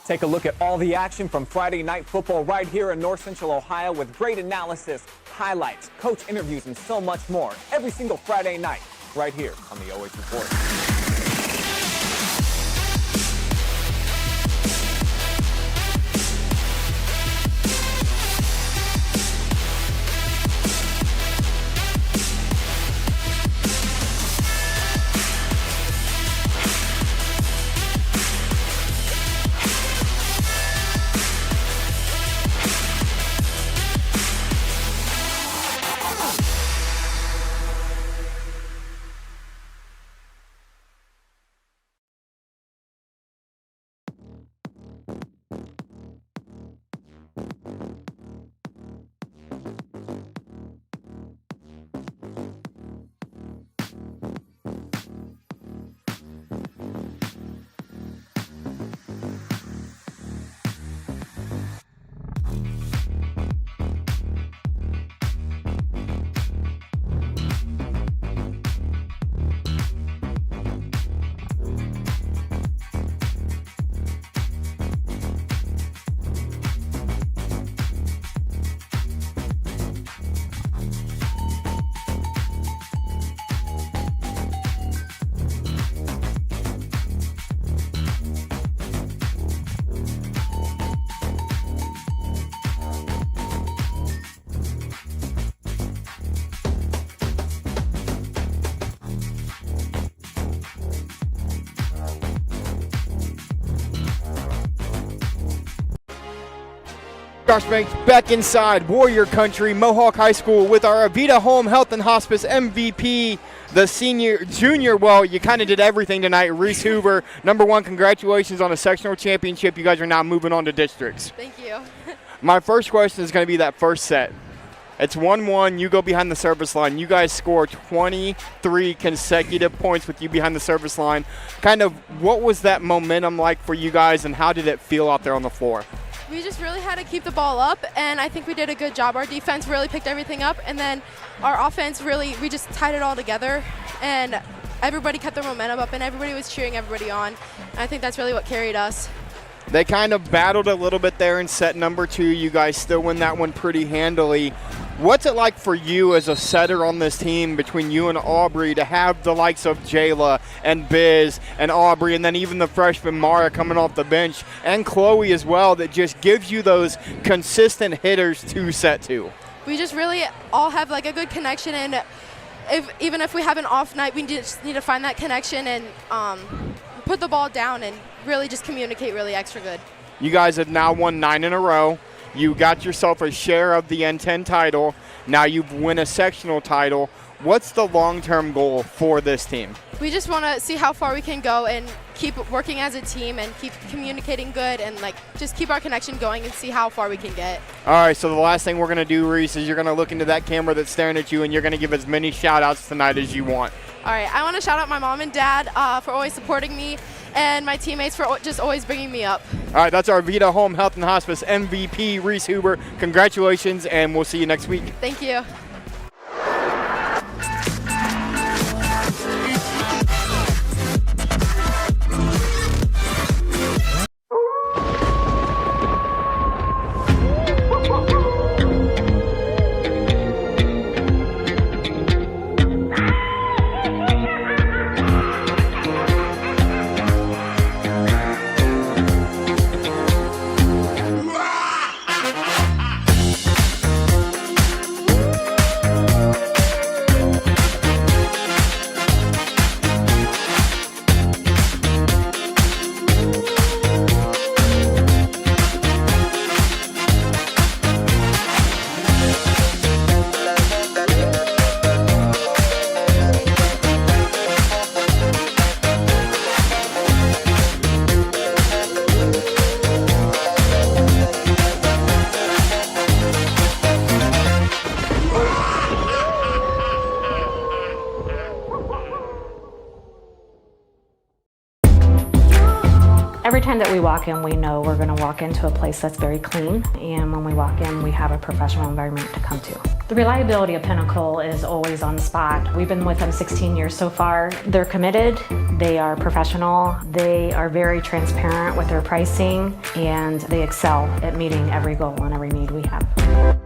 Take a look at all the action from Friday night football right here in North Central Ohio with great analysis, highlights, coach interviews, and so much more every single Friday night right here on the OH Report. Josh Banks back inside Warrior Country, Mohawk High School with our Avita Home Health and Hospice MVP, the junior, well, you kind of did everything tonight, Reese Hoover. Number one, congratulations on a sectional championship. You guys are now moving on to districts. Thank you. My first question is going to be that first set. It's 1-1. You go behind the service line. You guys score 23 consecutive points with you behind the service line. Kind of what was that momentum like for you guys, and how did it feel out there on the floor? We just really had to keep the ball up, and I think we did a good job. Our defense really picked everything up, and then our offense really, we just tied it all together, and everybody kept their momentum up, and everybody was cheering everybody on. And I think that's really what carried us. They kind of battled a little bit there in set number 2. You guys still win that one pretty handily. What's it like for you as a setter on this team between you and Aubrey to have the likes of Jayla and Biz and Aubrey, and then even the freshman Mara coming off the bench, and Chloe as well, that just gives you those consistent hitters to set to? We just really all have like a good connection, and even if we have an off night, we just need to find that connection and put the ball down and really just communicate really extra good. You guys have now won 9 in a row. You got yourself a share of the N10 title. Now you win a sectional title. What's the long-term goal for this team? We just want to see how far we can go and keep working as a team and keep communicating good and like just keep our connection going and see how far we can get. All right, so the last thing we're going to do, Reese, is you're going to look into that camera that's staring at you, and you're going to give as many shout-outs tonight as you want. All right, I want to shout out my mom and dad for always supporting me, and my teammates for just always bringing me up. All right, that's our Vita Home Health and Hospice MVP, Reese Huber. Congratulations, and we'll see you next week. Thank you. Every time that we walk in, we know we're going to walk into a place that's very clean, and when we walk in, we have a professional environment to come to. The reliability of Pinnacle is always on spot. We've been with them 16 years so far. They're committed, they are professional, they are very transparent with their pricing, and they excel at meeting every goal and every need we have.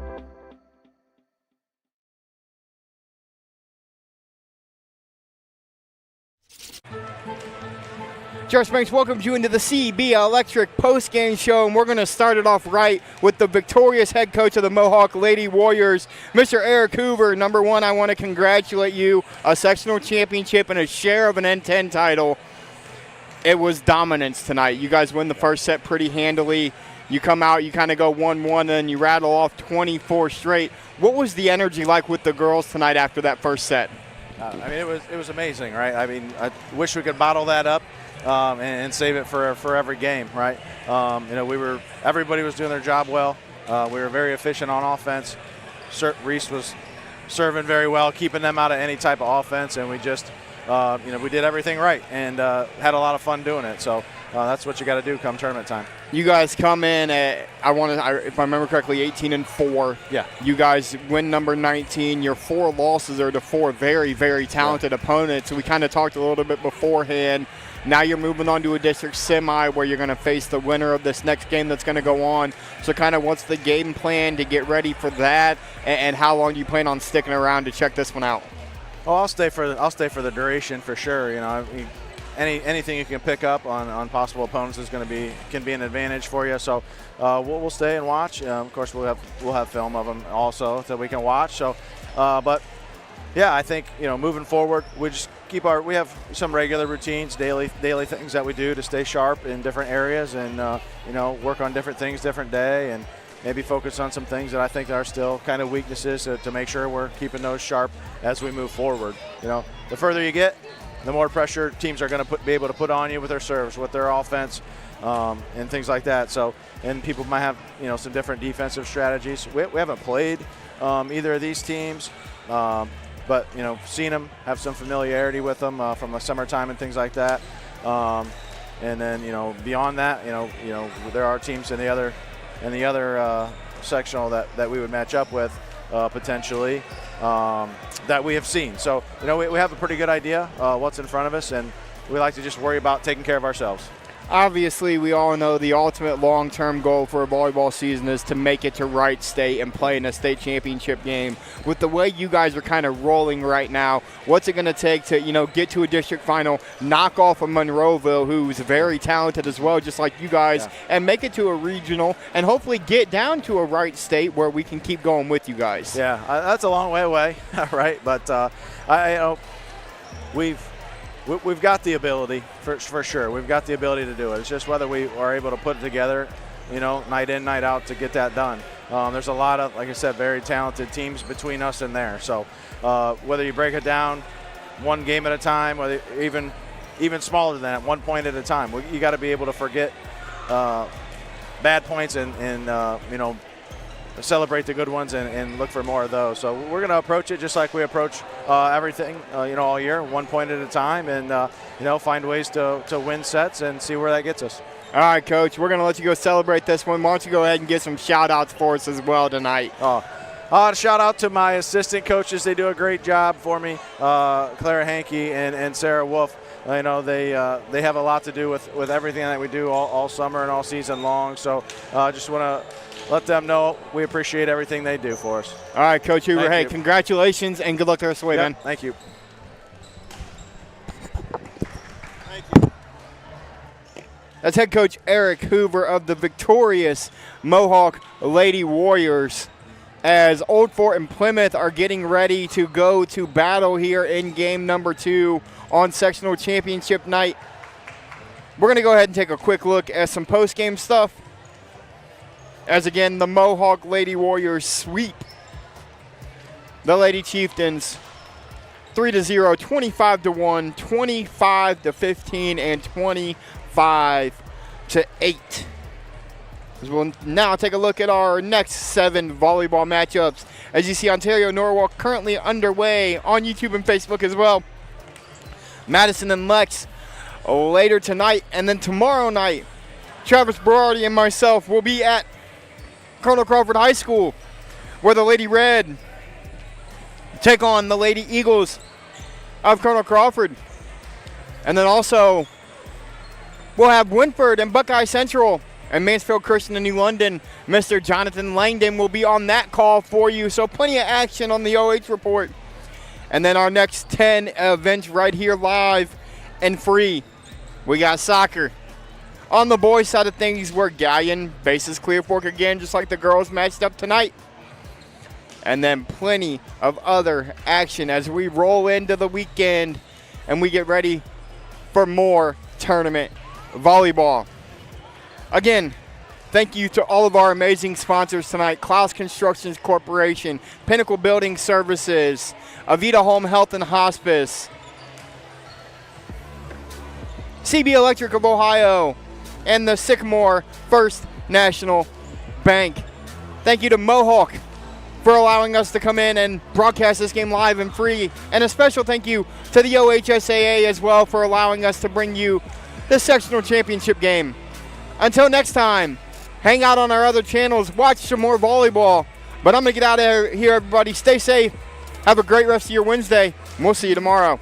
Josh Banks welcomes you into the CB Electric post-game show, and we're going to start it off right with the victorious head coach of the Mohawk Lady Warriors, Mr. Eric Hoover. Number one, I want to congratulate you, a sectional championship and a share of an N10 title. It was dominance tonight. You guys win the first set pretty handily. You come out, you kind of go 1-1, and then you rattle off 24 straight. What was the energy like with the girls tonight after that first set? I mean, it was amazing, right? I mean, I wish we could bottle that up. And save it for every game, right? You know, everybody was doing their job well. We were very efficient on offense. Reese was serving very well, keeping them out of any type of offense, and we just, you know, we did everything right and had a lot of fun doing it. So that's what you got to do come tournament time. You guys come in at, if I remember correctly, 18-4. Yeah. You guys win number 19. Your 4 losses are to 4 very, very talented opponents. So we kind of talked a little bit beforehand. Now you're moving on to a district semi where you're going to face the winner of this next game that's going to go on. So kind of what's the game plan to get ready for that, and how long do you plan on sticking around to check this one out? Oh, I'll stay for the duration for sure. You know, anything you can pick up on possible opponents can be an advantage for you. So we'll stay and watch. Of course, we'll have film of them also that we can watch. So, but yeah, I think, you know, moving forward, we just we have some regular routines, daily things that we do to stay sharp in different areas, and you know, work on different things different day, and maybe focus on some things that I think are still kind of weaknesses to make sure we're keeping those sharp as we move forward. You know, the further you get, the more pressure teams are going to be able to put on you with their serves, with their offense, and things like that. So, and people might have, you know, some different defensive strategies. We haven't played either of these teams. But, you know, seen them, have some familiarity with them from the summertime and things like that. And then, you know, beyond that, you know, there are teams in the other sectional that we would match up with potentially that we have seen. So, you know, we have a pretty good idea what's in front of us, and we like to just worry about taking care of ourselves. Obviously, we all know the ultimate long-term goal for a volleyball season is to make it to Wright State and play in a state championship game. With the way you guys are kind of rolling right now, what's it going to take to, you know, get to a district final, knock off a Monroeville, who's very talented as well, just like you guys, and make it to a regional, and hopefully get down to a Wright State where we can keep going with you guys? Yeah, that's a long way away, right? But you know, We've got the ability, for sure. We've got the ability to do it. It's just whether we are able to put it together, you know, night in, night out to get that done. There's a lot of, like I said, very talented teams between us and there. So whether you break it down one game at a time, or even smaller than that, 1 point at a time, you got to be able to forget bad points and you know, celebrate the good ones and look for more of those. So we're going to approach it just like we approach everything, you know, all year, 1 point at a time, and you know, find ways to win sets and see where that gets us. All right, Coach, we're going to let you go celebrate this one. Why don't you go ahead and get some shout-outs for us as well tonight? Shout out to my assistant coaches. They do a great job for me, Clara Hankey and Sarah Wolf. You know, they have a lot to do with everything that we do all summer and all season long. So just want to let them know we appreciate everything they do for us. All right, Coach Hoover, hey, you. Congratulations and good luck the rest of the way, man. Thank you. Thank you. That's head coach Eric Hoover of the victorious Mohawk Lady Warriors, as Old Fort and Plymouth are getting ready to go to battle here in game number 2 on sectional championship night. We're going to go ahead and take a quick look at some post-game stuff, as again the Mohawk Lady Warriors sweep the Lady Chieftains 3-0, 25-1, 25-15, and 25-8. We'll now take a look at our next 7 volleyball matchups. As you see, Ontario Norwalk currently underway on YouTube and Facebook as well. Madison and Lex later tonight, and then tomorrow night, Travis Berardi and myself will be at Colonel Crawford High School, where the Lady Red take on the Lady Eagles of Colonel Crawford. And then also, we'll have Winford and Buckeye Central and Mansfield Christian in New London. Mr. Jonathan Langdon will be on that call for you, so plenty of action on the OH report. And then our next 10 events right here live and free. We got soccer. On the boys' side of things, we're Galleon, bases Clear Fork again, just like the girls matched up tonight. And then plenty of other action as we roll into the weekend and we get ready for more tournament volleyball. Again, thank you to all of our amazing sponsors tonight: Clouse Constructions Corporation, Pinnacle Building Services, Avita Home Health and Hospice, CB Electric of Ohio, and the Sycamore First National Bank. Thank you to Mohawk for allowing us to come in and broadcast this game live and free. And a special thank you to the OHSAA as well for allowing us to bring you the sectional championship game. Until next time, hang out on our other channels, watch some more volleyball. But I'm going to get out of here, everybody. Stay safe. Have a great rest of your Wednesday. And we'll see you tomorrow.